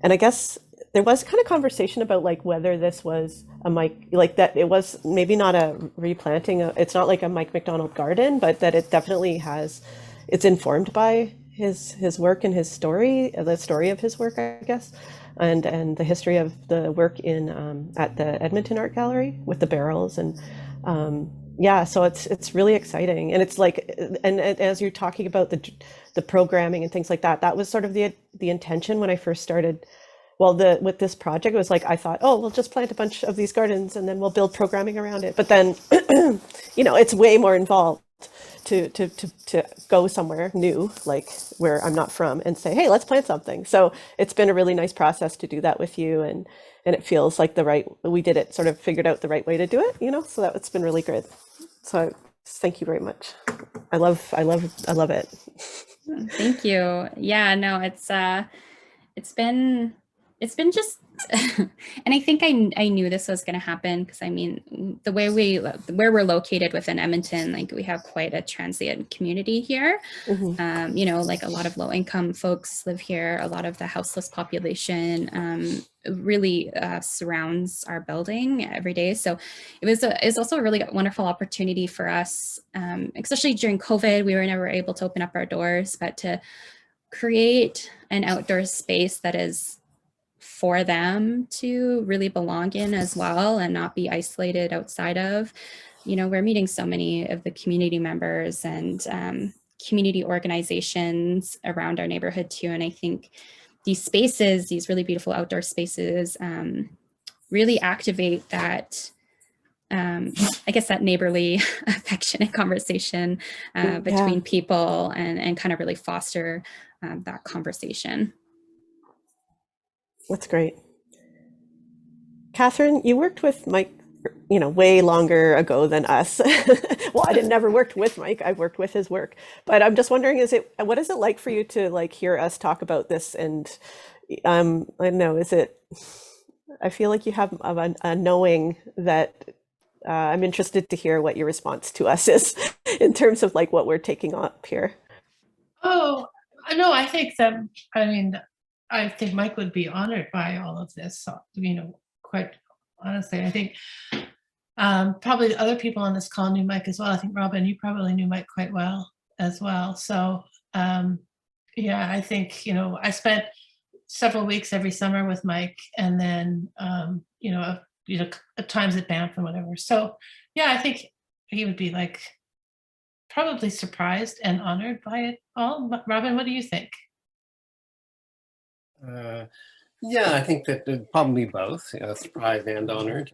I guess there was kind of conversation about like whether this was a Mike, like that it was maybe not a replanting, it's not like a Mike Macdonald garden, but that it definitely it's informed by his work and his story, the story of his work, I guess, and the history of the work in at the Edmonton Art Gallery with the barrels. And yeah, so it's really exciting. And it's like, and as you're talking about the programming and things like that, that was sort of the intention when I first started. Well, with this project, it was like I thought, oh, we'll just plant a bunch of these gardens and then we'll build programming around it. But then, it's way more involved to go somewhere new, like where I'm not from, and say, hey, let's plant something. So it's been a really nice process to do that with you, and it feels like we did it, sort of figured out the right way to do it, so it's been really good. So thank you very much. I love it. Thank you. Yeah, no, it's been It's been just, and I think I knew this was going to happen because I mean, the way where we're located within Edmonton, like we have quite a transient community here. Mhm. You know, like a lot of low income folks live here. A lot of the houseless population really surrounds our building every day. So it's also a really wonderful opportunity for us, especially during COVID. We were never able to open up our doors, but to create an outdoor space that is for them to really belong in as well and not be isolated outside of. You know, we're meeting so many of the community members and community organizations around our neighborhood too. And I think these spaces, these really beautiful outdoor spaces, really activate that, I guess, that neighborly affectionate conversation Yeah, between people and kind of really foster that conversation. that's great. Catherine, you worked with Mike, you know, way longer ago than us. Well, I didn't never worked with Mike. I worked with his work. But I'm just wondering, what is it like for you to like hear us talk about this? And I don't know, I feel like you have a knowing that I'm interested to hear what your response to us is in terms of like what we're taking up here. Oh, no, I think that, I mean, I think Mike would be honored by all of this, so, you know, quite honestly. I think probably other people on this call knew Mike as well. I think Robin, you probably knew Mike quite well as well. So yeah, I think, you know, I spent several weeks every summer with Mike, and then at times at Banff and whatever. So yeah, I think he would be like probably surprised and honored by it all. Robin, what do you think? Yeah, I think that probably both, surprised and honored.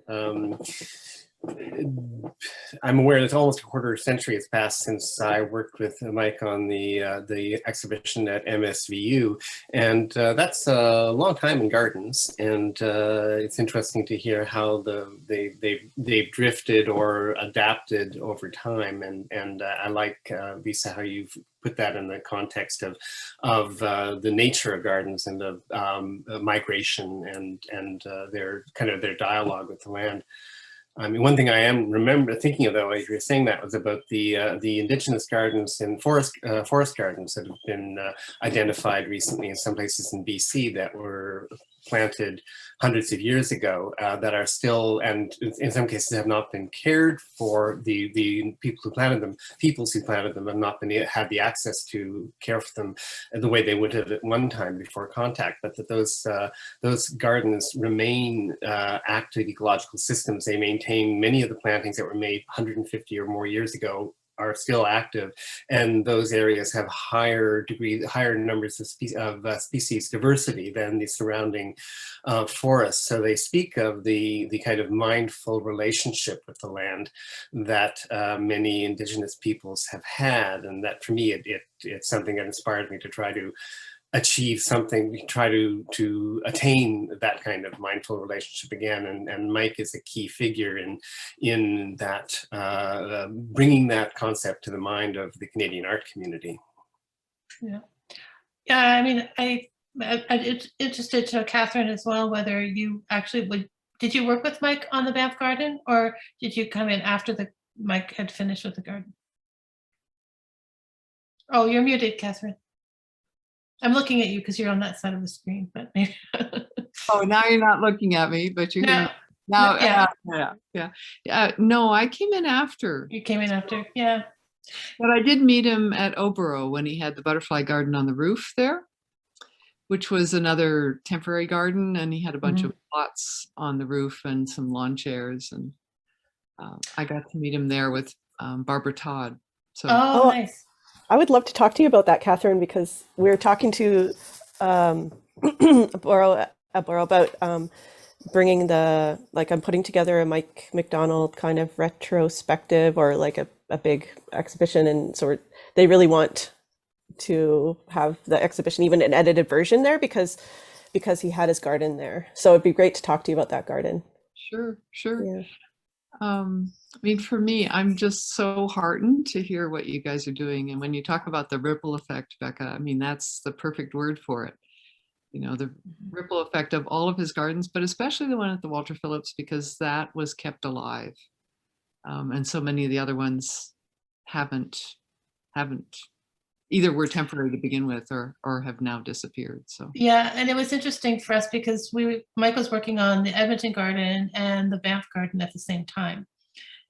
I'm aware that almost a quarter century has passed since I worked with Mike on the exhibition at MSVU, and that's a long time in gardens. And it's interesting to hear how they've drifted or adapted over time. And I like, Lisa, how you've put that in the context of the nature of gardens and of migration and their dialogue with the land. I mean, one thing I remember thinking of, though, as you were saying that, was about the indigenous gardens and forest gardens that have been identified recently in some places in BC that were planted hundreds of years ago that are still, and in some cases have not been cared for. The peoples who planted them have not had the access to care for them the way they would have at one time before contact, but that those gardens remain active ecological systems. They maintain many of the plantings that were made 150 or more years ago are still active, and those areas have higher numbers of species diversity than the surrounding forests. So they speak of the kind of mindful relationship with the land that many indigenous peoples have had, and that for me it's something that inspired me to try to achieve something, try to attain that kind of mindful relationship again. And Mike is a key figure in that, bringing that concept to the mind of the Canadian art community. Yeah, I mean, it's interested to know, Catherine, as well, whether you actually did you work with Mike on the Banff Garden, or did you come in after Mike had finished with the garden? Oh, you're muted, Catherine. I'm looking at you because you're on that side of the screen, but maybe. Oh, now you're not looking at me, but you're No, now. yeah. No, I came in after. You came in after, yeah. But I did meet him at Oboro when he had the butterfly garden on the roof there, which was another temporary garden, and he had a bunch of plots on the roof and some lawn chairs, and I got to meet him there with Barbara Todd. So Oh, nice. I would love to talk to you about that, Catherine, because we're talking to Borough about bringing I'm putting together a Mike Macdonald kind of retrospective, or like a big exhibition, and so they really want to have the exhibition, even an edited version there, because he had his garden there. So it'd be great to talk to you about that garden. Sure. Yeah. I mean, for me, I'm just so heartened to hear what you guys are doing. And when you talk about the ripple effect, Becca, I mean, that's the perfect word for it. you know, the ripple effect of all of his gardens, but especially the one at the Walter Phillips, because that was kept alive. And so many of the other ones haven't either were temporary to begin with or have now disappeared. So Yeah, and it was interesting for us because Mike was working on the Edmonton Garden and the Banff Garden at the same time.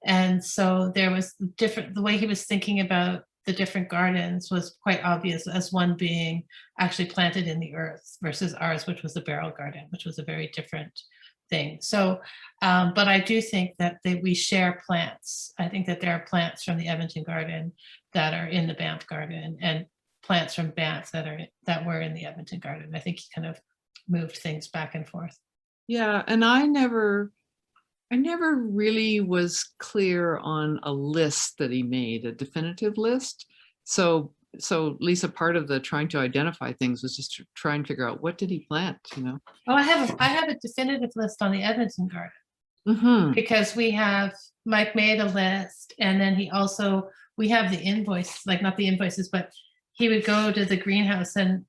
And so there was the way he was thinking about the different gardens was quite obvious, as one being actually planted in the earth versus ours, which was the barrel garden, which was a very different thing. So, but I do think that we share plants. I think that there are plants from the Edmonton Garden that are in the Banff Garden, and plants from Banff that were in the Edmonton Garden. I think he kind of moved things back and forth. yeah, and I never really was clear on a list that he made, a definitive list. So Lisa, part of the trying to identify things was just to try and figure out what did he plant, you know? Oh, I have a definitive list on the Edmonton Garden. Mm-hmm. Because Mike made a list, and then we have the invoice, like not the invoices, but he would go to the greenhouse and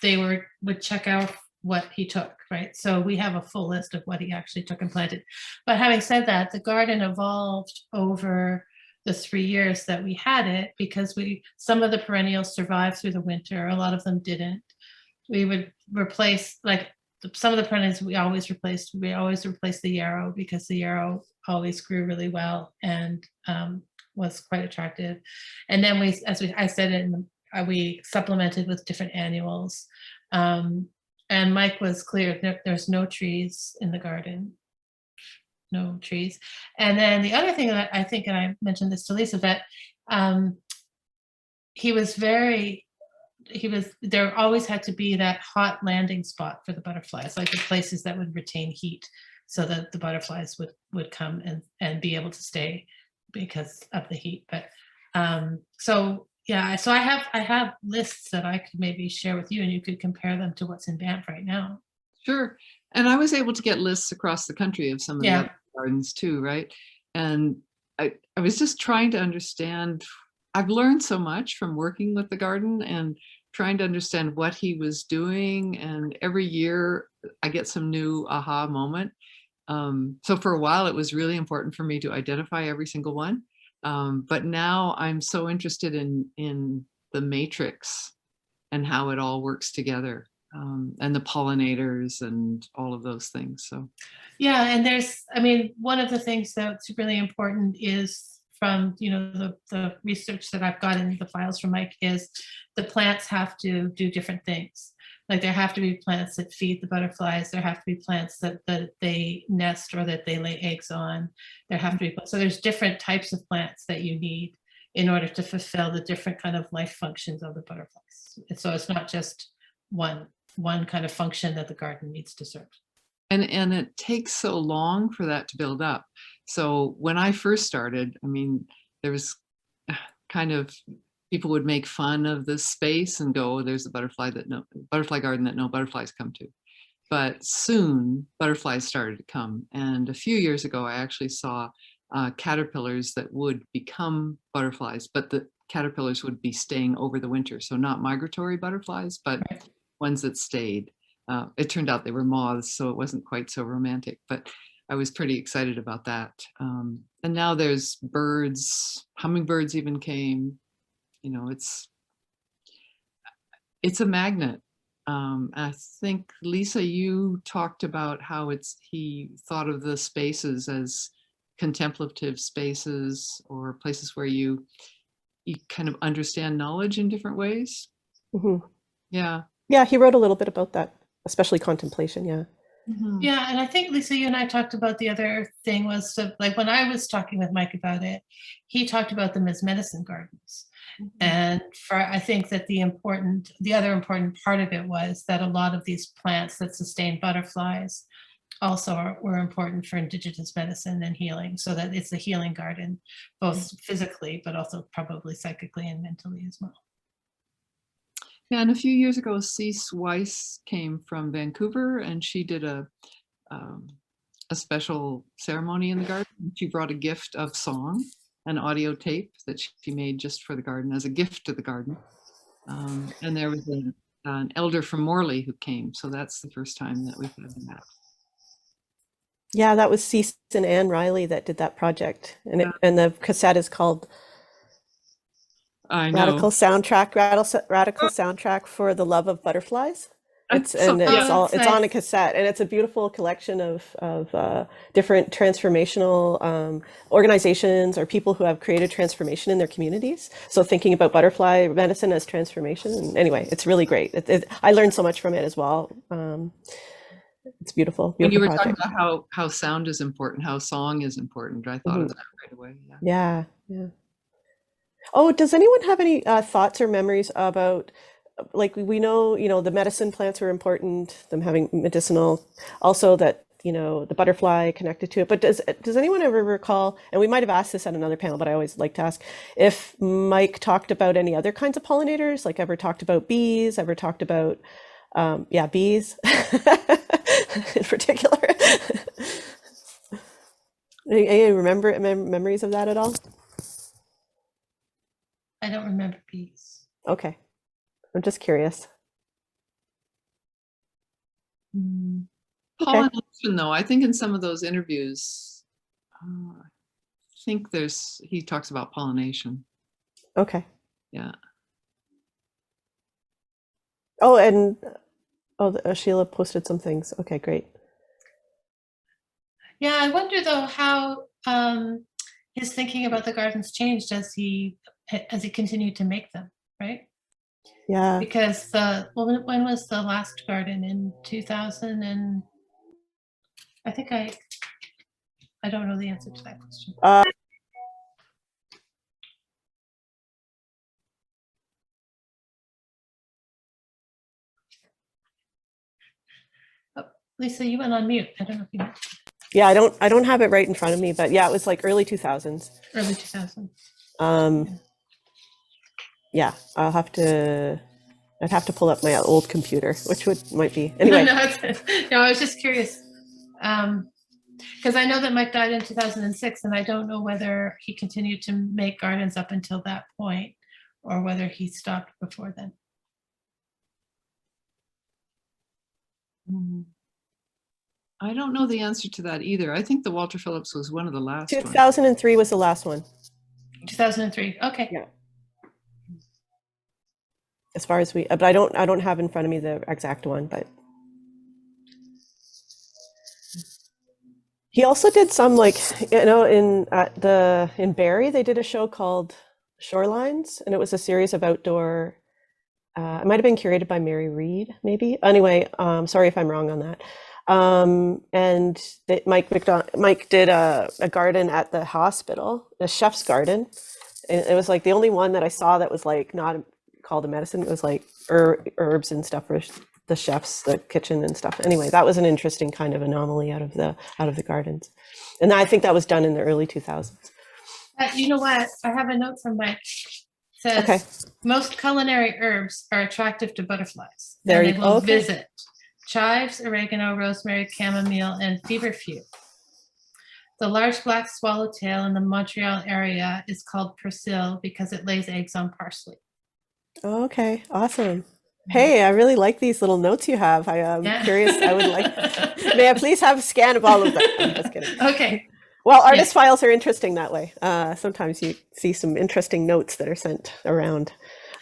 they would check out what he took, right? So we have a full list of what he actually took and planted. But having said that, the garden evolved over the 3 years that we had it, because some of the perennials survived through the winter, a lot of them didn't. We would replace, like, some of the perennials we always replaced the yarrow, because the yarrow always grew really well and was quite attractive. And then I said, we supplemented with different annuals. And Mike was clear that there's no trees in the garden, no trees. And then the other thing that I think, and I mentioned this to Lisa, that there always had to be that hot landing spot for the butterflies, like the places that would retain heat, so that the butterflies would come and be able to stay because of the heat. But so I have lists that I could maybe share with you, and you could compare them to what's in Banff right now. Sure. And I was able to get lists across the country of some of the other gardens too, right? And I was just trying to understand. I've learned so much from working with the garden and trying to understand what he was doing. And every year I get some new aha moment. So for a while, it was really important for me to identify every single one. But now I'm so interested in the matrix and how it all works together, and the pollinators and all of those things. So, yeah. And one of the things that's really important is, from the research that I've got in the files from Mike, is the plants have to do different things. Like, there have to be plants that feed the butterflies. There have to be plants that they nest or that they lay eggs on. So there's different types of plants that you need in order to fulfill the different kind of life functions of the butterflies. And so it's not just one kind of function that the garden needs to serve. And it takes so long for that to build up. So when I first started, there was kind of, people would make fun of this space and go, there's a butterfly garden that no butterflies come to. But soon butterflies started to come. And a few years ago, I actually saw caterpillars that would become butterflies, but the caterpillars would be staying over the winter. So not migratory butterflies, but ones that stayed. It turned out they were moths, so it wasn't quite so romantic, but I was pretty excited about that. And now there's birds, hummingbirds even came. It's a magnet. I think, Lisa, you talked about how he thought of the spaces as contemplative spaces, or places where you kind of understand knowledge in different ways. Mm-hmm. Yeah. Yeah, he wrote a little bit about that, especially contemplation. Yeah. Mm-hmm. Yeah, and I think, Lisa, you and I talked about the other thing was, like, when I was talking with Mike about it, he talked about them as medicine gardens. Mm-hmm. And I think that the other important part of it was that a lot of these plants that sustain butterflies also were important for indigenous medicine and healing, so that it's a healing garden, both physically, but also probably psychically and mentally as well. Yeah, and a few years ago, Cease Weiss came from Vancouver, and she did a special ceremony in the garden. She brought a gift of song, an audio tape that she made just for the garden as a gift to the garden. And there was an elder from Morley who came. So that's the first time that we've had that. Yeah, that was Cease and Anne Riley that did that project, and Yeah. and the cassette is called I know. Radical Soundtrack for the Love of Butterflies. It's So- yeah. it's on a cassette, and it's a beautiful collection of different transformational organizations or people who have created transformation in their communities. So thinking about butterfly medicine as transformation. And anyway, it's really great. I learned so much from it as well. It's beautiful. When you were Beautiful talking project. about how sound is important, how song is important, I thought of that right away. Yeah. Yeah, yeah. Oh, does anyone have any thoughts or memories about, like, we know, the medicine plants are important, them having medicinal, also that, the butterfly connected to it. But does anyone ever recall, and we might have asked this at another panel, but I always like to ask, if Mike talked about any other kinds of pollinators, like ever talked about bees, ever talked about, bees in particular? Any memories of that at all? I don't remember bees. Okay. I'm just curious. Pollination, though, I think in some of those interviews, I think he talks about pollination. Okay. Yeah. Oh, and Sheila posted some things. Okay, great. Yeah, I wonder though how his thinking about the gardens changed as he continued to make them, right? Yeah. Because when was the last garden? In 2000? And I think I don't know the answer to that question. Lisa, you went on mute. I don't know if you Yeah, I don't have it right in front of me, but yeah, it was like early 2000s. early 2000s. Yeah, I'd have to pull up my old computer, which might be anyway. No, I was just curious. Because I know that Mike died in 2006, and I don't know whether he continued to make gardens up until that point or whether he stopped before then. I don't know the answer to that either. I think the Walter Phillips was one of the last ones. 2003 was the last one. 2003. Okay. Yeah. As far as but I don't have in front of me the exact one, but he also did some, like, in Barrie, they did a show called Shorelines, and it was a series of outdoor, it might have been curated by Mary Reed, maybe. Anyway, sorry if I'm wrong on that. And Mike did a garden at the hospital, a chef's garden. And it was like the only one that I saw that was like not called a medicine. It was like herbs and stuff for the chefs, the kitchen and stuff. Anyway, that was an interesting kind of anomaly out of the gardens. And I think that was done in the early 2000s. You know what? I have a note from Mike. Says, Okay. Most culinary herbs are attractive to butterflies. There and you they go. will Okay. visit. Chives, oregano, rosemary, chamomile, and feverfew. The large black swallowtail in the Montreal area is called persil because it lays eggs on parsley. Okay, awesome. Hey, I really like these little notes you have. I am curious. I would like. May I please have a scan of all of them? I'm just kidding. Okay. Well, artist files are interesting that way. Sometimes you see some interesting notes that are sent around.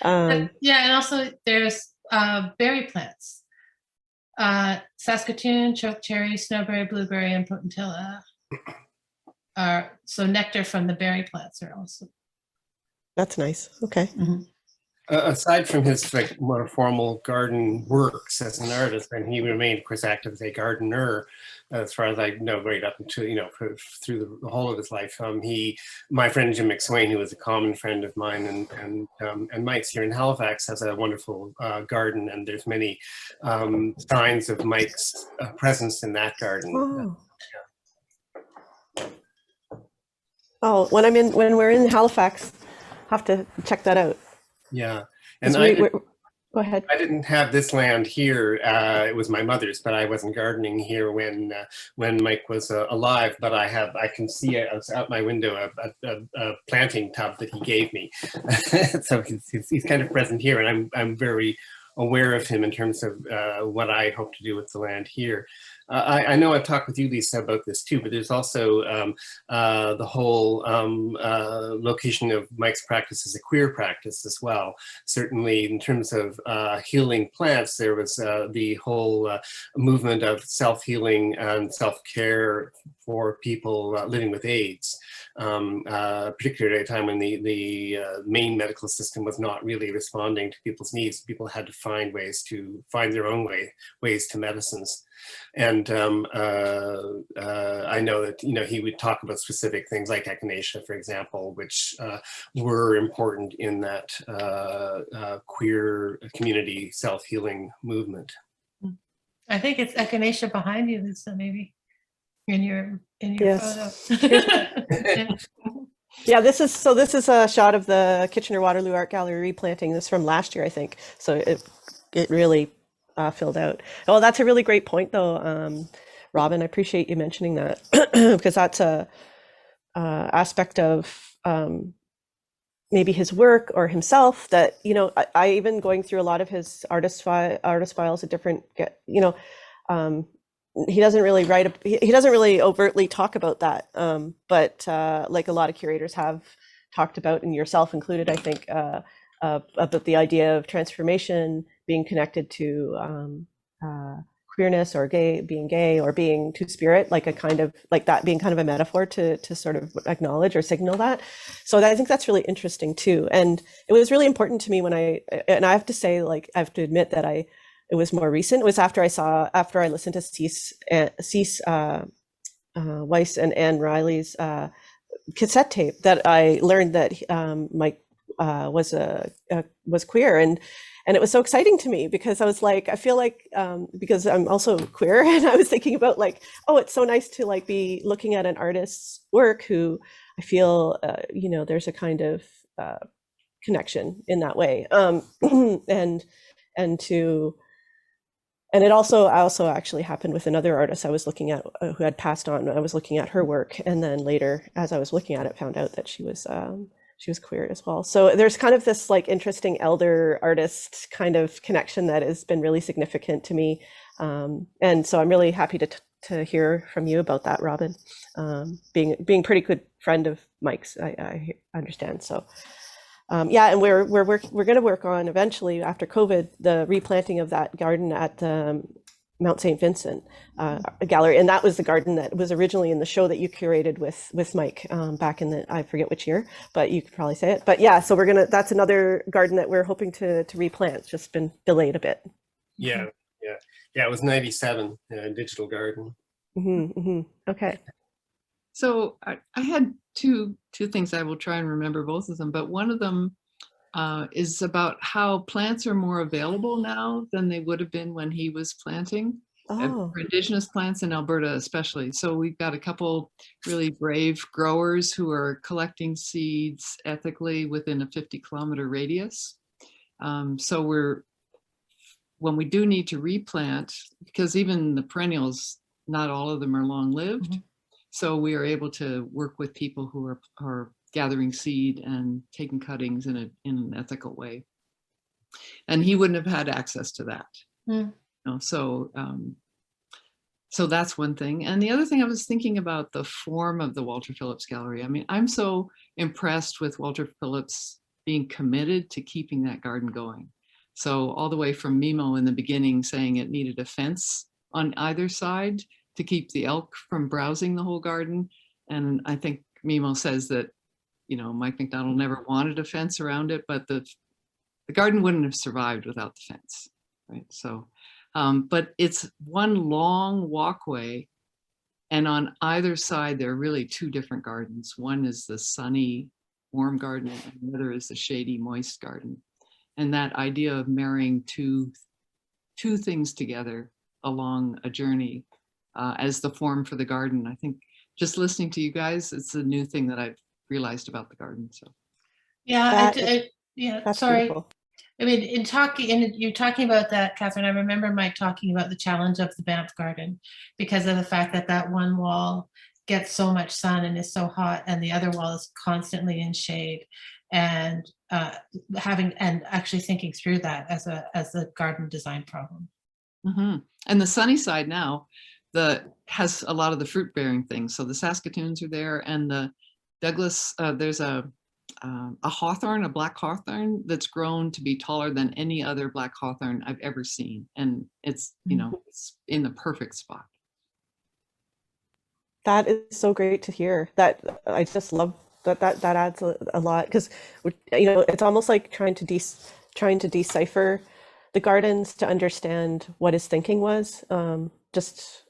Yeah, and also there's berry plants. Saskatoon, chokecherry, snowberry, blueberry, and potentilla. So nectar from the berry plants are also. That's nice. Okay. Mm-hmm. Aside from his more formal garden works as an artist, and he remained, of course, active as a gardener, as far as I know, right up until through the whole of his life. My friend Jim McSwain, who was a common friend of mine, and Mike's here in Halifax, has a wonderful garden, and there's many signs of Mike's presence in that garden. Oh, when we're in Halifax, I'll have to check that out. Yeah, and go ahead. I didn't have this land here. It was my mother's, but I wasn't gardening here when Mike was alive. But I can see out my window a planting tub that he gave me. So he's kind of present here, and I'm very aware of him in terms of what I hope to do with the land here. I know I've talked with you, Lisa, about this too, but there's also the whole location of Mike's practice as a queer practice as well. Certainly in terms of healing plants, there was the whole movement of self-healing and self-care for people living with AIDS, particularly at a time when the main medical system was not really responding to people's needs. People had to find ways to find their own ways to medicines. And I know that, he would talk about specific things like echinacea, for example, which were important in that queer community self-healing movement. I think it's echinacea behind you, Lisa, maybe in your Yes. photo. Yeah, this is a shot of the Kitchener-Waterloo Art Gallery replanting. This from last year, I think. So it really filled out. Oh, that's a really great point, though, Robin. I appreciate you mentioning that because that's a aspect of maybe his work or himself that I even going through a lot of his artist files at different he doesn't really he doesn't really overtly talk about that, but like a lot of curators have talked about, and yourself included, I think, about the idea of transformation being connected to queerness or being gay or being two-spirit, like a kind of like that being kind of a metaphor to sort of acknowledge or signal that. So I think that's really interesting too. And it was really important to me when I have to say, like, I have to admit that it was more recent. It was after I listened to Cease Weiss and Anne Riley's cassette tape that I learned that Mike was queer, and it was so exciting to me because I was like, I feel like because I'm also queer, and I was thinking about like, oh, it's so nice to like be looking at an artist's work who I feel there's a kind of connection in that way, and it also actually happened with another artist I was looking at who had passed on. I was looking at her work, and then later, as I was looking at it, found out that she was queer as well. So there's kind of this like interesting elder artist kind of connection that has been really significant to me, and so I'm really happy to hear from you about that, Robin. Being pretty good friend of Mike's, I understand. So. Yeah, and we're going to work on eventually after COVID the replanting of that garden at Mount St. Vincent gallery, and that was the garden that was originally in the show that you curated with Mike back in I forget which year, but you could probably say it. But yeah, so that's another garden that we're hoping to replant. It's just been delayed a bit. Yeah. It was 97 digital garden. Okay. So I had two things. I will try and remember both of them, but one of them is about how plants are more available now than they would have been when he was planting. For Indigenous plants in Alberta especially. So we've got a couple really brave growers who are collecting seeds ethically within a 50-kilometer radius. So when we do need to replant, because even the perennials, not all of them are long-lived. So we are able to work with people who are gathering seed and taking cuttings in an ethical way. And he wouldn't have had access to that. So that's one thing. And the other thing, I was thinking about the form of the Walter Phillips Gallery. I mean, I'm so impressed with Walter Phillips being committed to keeping that garden going. So all the way from Mimo in the beginning saying it needed a fence on either side to keep the elk from browsing the whole garden. And I think Mimo says that, Mike Macdonald never wanted a fence around it, but the garden wouldn't have survived without the fence, right? So, but it's one long walkway, and on either side, there are really two different gardens. One is the sunny, warm garden, and the other is the shady, moist garden. And that idea of marrying two things together along a journey as the form for the garden. I think just listening to you guys, it's a new thing that I've realized about the garden. So yeah, that's sorry. beautiful. I mean, you're talking about that, Catherine. I remember Mike talking about the challenge of the Banff garden because of the fact that one wall gets so much sun and is so hot, and the other wall is constantly in shade. And having and actually thinking through that as a garden design problem. And the sunny side now has a lot of the fruit bearing things. So the Saskatoons are there, and the Douglas, there's a hawthorn, a black hawthorn that's grown to be taller than any other black hawthorn I've ever seen. And it's, you know, it's in the perfect spot. That is so great to hear. That I just love that adds a lot, because you know, it's almost like trying to decipher the gardens to understand what his thinking was. Just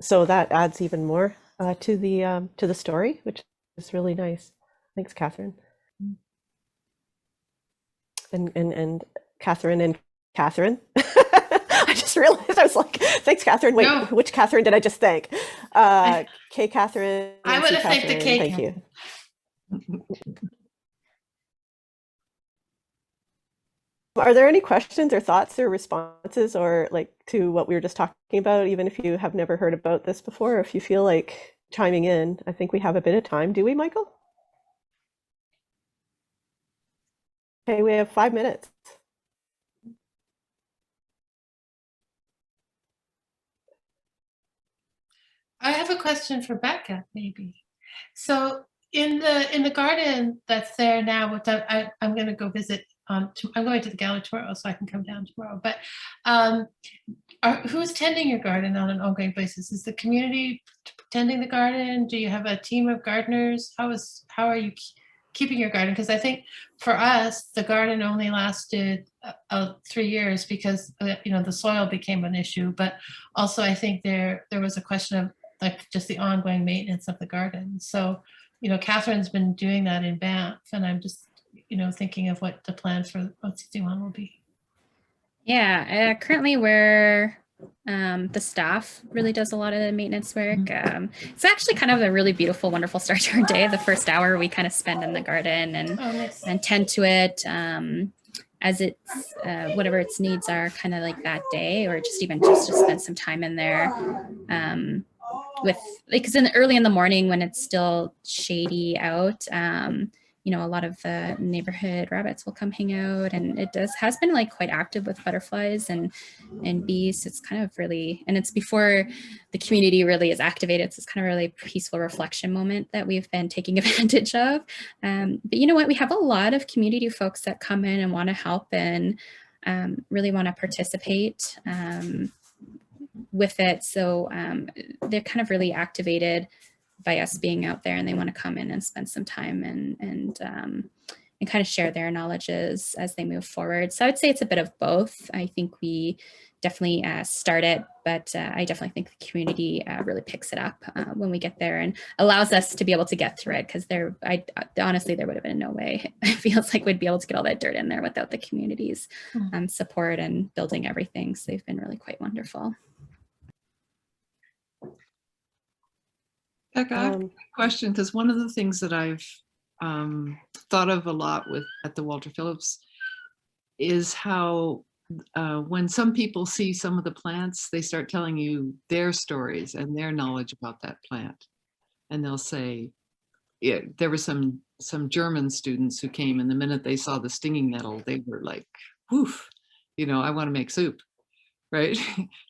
so that adds even more to the story, which is really nice. Thanks, Catherine. And Catherine and Catherine. I just realized, I was like, thanks, Catherine. Wait, No. which Catherine did I just thank? K. Catherine. I would C. have thanked the Catherine, K. Thank you. Are there any questions or thoughts or responses, or like to what we were just talking about, even if you have never heard about this before, or if you feel like chiming in? I think we have a bit of time. Do we, Michael? Okay, we have 5 minutes. I have a question for Becca, maybe. So in the garden that's there now, which I'm going to go visit. I'm going to the gallery tomorrow, so I can come down tomorrow. But who's tending your garden on an ongoing basis? Is the community tending the garden? Do you have a team of gardeners? How are you keeping your garden? Because I think for us, the garden only lasted 3 years because you know, the soil became an issue. But also, I think there was a question of like just the ongoing maintenance of the garden. So, you know, Catherine's been doing that in Banff, and I'm just, you know, thinking of what the plan for Ociciwan will be. Yeah, currently we're the staff really does a lot of the maintenance work. It's actually kind of a really beautiful, wonderful start to our day. The first hour we kind of spend in the garden and Nice. and tend to it as it's whatever its needs are, kind of like that day, or just even just to spend some time in there. With like, because early in the morning when it's still shady out, you know, a lot of the neighborhood rabbits will come hang out, and it has been like quite active with butterflies and bees. It's kind of really, and it's before the community really is activated. So it's kind of really peaceful reflection moment that we've been taking advantage of. But you know what, we have a lot of community folks that come in and want to help and really want to participate with it. So they're kind of really activated by us being out there, and they want to come in and spend some time and kind of share their knowledges as they move forward. So I would say it's a bit of both. I think we definitely start it, but I definitely think the community really picks it up when we get there and allows us to be able to get through it, because honestly, there would have been no way it feels like we'd be able to get all that dirt in there without the community's support and building everything. So they've been really quite wonderful. Becca, I have a question, because one of the things that I've thought of a lot at the Walter Phillips is how when some people see some of the plants, they start telling you their stories and their knowledge about that plant. And they'll say, yeah, there were some German students who came, and the minute they saw the stinging nettle, they were like, woof, you know, I want to make soup. Right.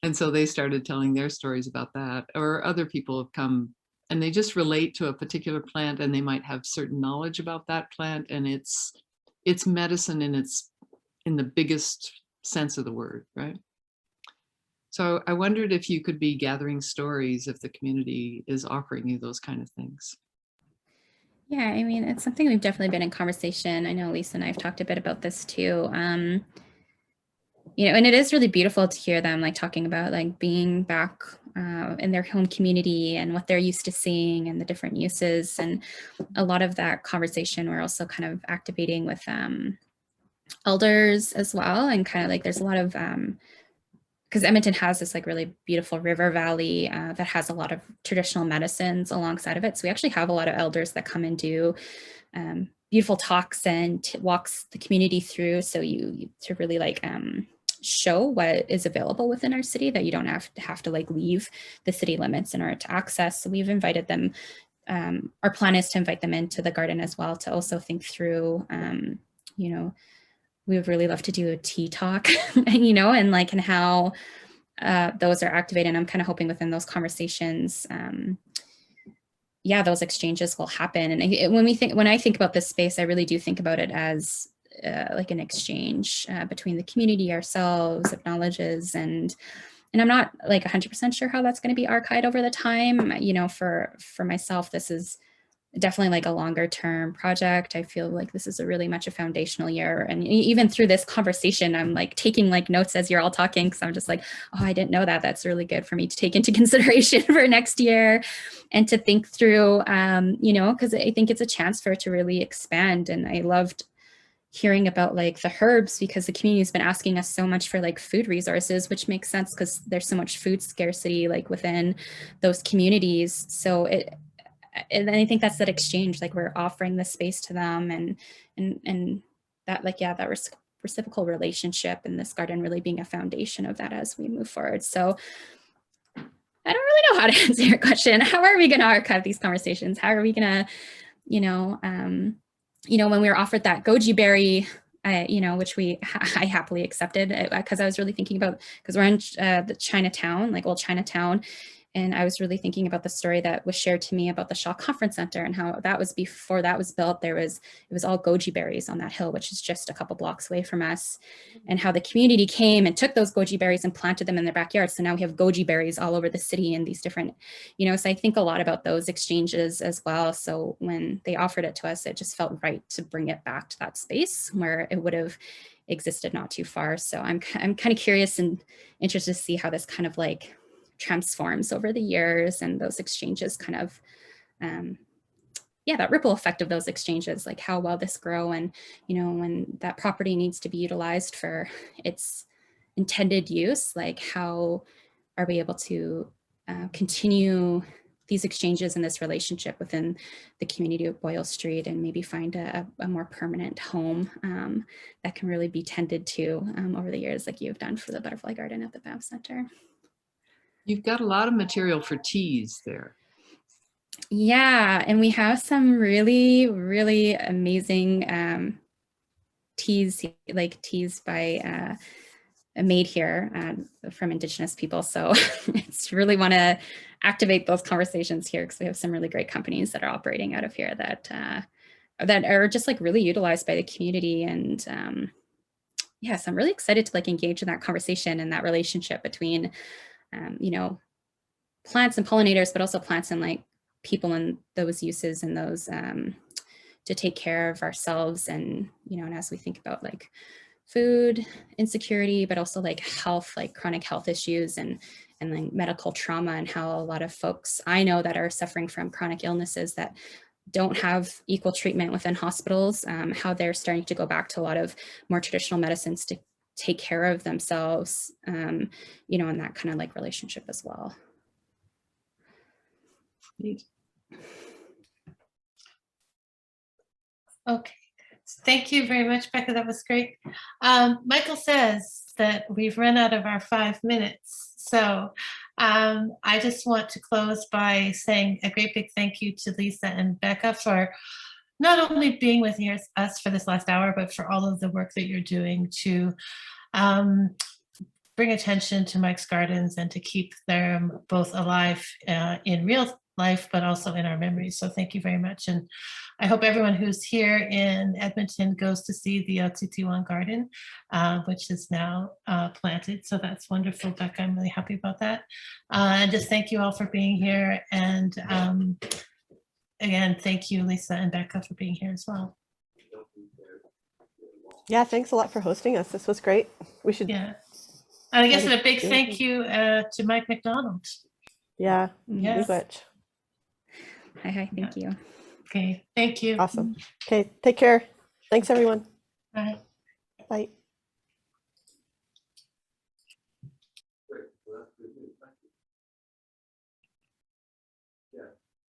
And so they started telling their stories about that. Or other people have come and they just relate to a particular plant, and they might have certain knowledge about that plant, and it's medicine in the biggest sense of the word, right? So I wondered if you could be gathering stories if the community is offering you those kind of things. Yeah, I mean, it's something we've definitely been in conversation. I know Lisa and I have talked a bit about this too. You know, and it is really beautiful to hear them like talking about like being back in their home community and what they're used to seeing and the different uses. And a lot of that conversation we're also kind of activating with elders as well. And kind of like there's a lot of, because Edmonton has this like really beautiful river valley that has a lot of traditional medicines alongside of it. So we actually have a lot of elders that come and do beautiful talks and walks the community through. So you to really like show what is available within our city, that you don't have to like leave the city limits in order to access. So we've invited them our plan is to invite them into the garden as well to also think through, you know, we would really love to do a tea talk, you know, and like, and how those are activated. And I'm kind of hoping within those conversations, yeah, those exchanges will happen. And when I think about this space, I really do think about it as like an exchange between the community, ourselves, acknowledges, and I'm not like 100% sure how that's going to be archived over the time. You know, for myself, this is definitely like a longer term project. I feel like this is a really much a foundational year. And even through this conversation, I'm like taking like notes as you're all talking, because I'm just like, oh, I didn't know that. That's really good for me to take into consideration for next year and to think through, you know, because I think it's a chance for it to really expand. And I loved hearing about like the herbs, because the community has been asking us so much for like food resources, which makes sense because there's so much food scarcity like within those communities. So and I think that's that exchange, like we're offering the space to them, and that like, yeah, that reciprocal relationship in this garden really being a foundation of that as we move forward. So I don't really know how to answer your question. How are we going to archive these conversations? How are we going to, you know, when we were offered that goji berry, you know, which I happily accepted, because I was really thinking about, because we're in the Chinatown, like old Chinatown. And I was really thinking about the story that was shared to me about the Shaw Conference Center, and how that was before that was built. It was all goji berries on that hill, which is just a couple blocks away from us, and how the community came and took those goji berries and planted them in their backyard. So now we have goji berries all over the city in these different, you know, so I think a lot about those exchanges as well. So when they offered it to us, it just felt right to bring it back to that space where it would have existed not too far. So I'm kind of curious and interested to see how this kind of like transforms over the years, and those exchanges kind of, yeah, that ripple effect of those exchanges, like how well this grow. And, you know, when that property needs to be utilized for its intended use, like how are we able to continue these exchanges and this relationship within the community of Boyle Street, and maybe find a more permanent home that can really be tended to over the years, like you've done for the Butterfly Garden at the BAM Center. You've got a lot of material for teas there. Yeah, and we have some really, really amazing teas, like teas by made here from Indigenous people. So it's really want to activate those conversations here, because we have some really great companies that are operating out of here that are just like really utilized by the community. And yes, I'm really excited to like engage in that conversation and that relationship between you know, plants and pollinators, but also plants and like people and those uses and those to take care of ourselves. And, you know, and as we think about like food insecurity, but also like health, like chronic health issues and like medical trauma, and how a lot of folks I know that are suffering from chronic illnesses that don't have equal treatment within hospitals, how they're starting to go back to a lot of more traditional medicines to take care of themselves, you know, in that kind of like relationship as well. Neat. Okay, thank you very much, Becca. That was great. Michael says that we've run out of our 5 minutes. So I just want to close by saying a great big thank you to Lisa and Becca for not only being with us for this last hour, but for all of the work that you're doing to bring attention to Mike's Gardens and to keep them both alive in real life, but also in our memories. So thank you very much. And I hope everyone who's here in Edmonton goes to see the Ociciwan garden, which is now planted. So that's wonderful, Becca. I'm really happy about that. And just thank you all for being here. And again, thank you, Lisa and Becca, for being here as well. Yeah, thanks a lot for hosting us. This was great. We should. Yeah. And I guess try to a big do thank you to Mike Macdonald. Yeah, Yes. much. Hi, thank you. Okay, thank you. Awesome. Okay, take care. Thanks, everyone. Bye. Bye.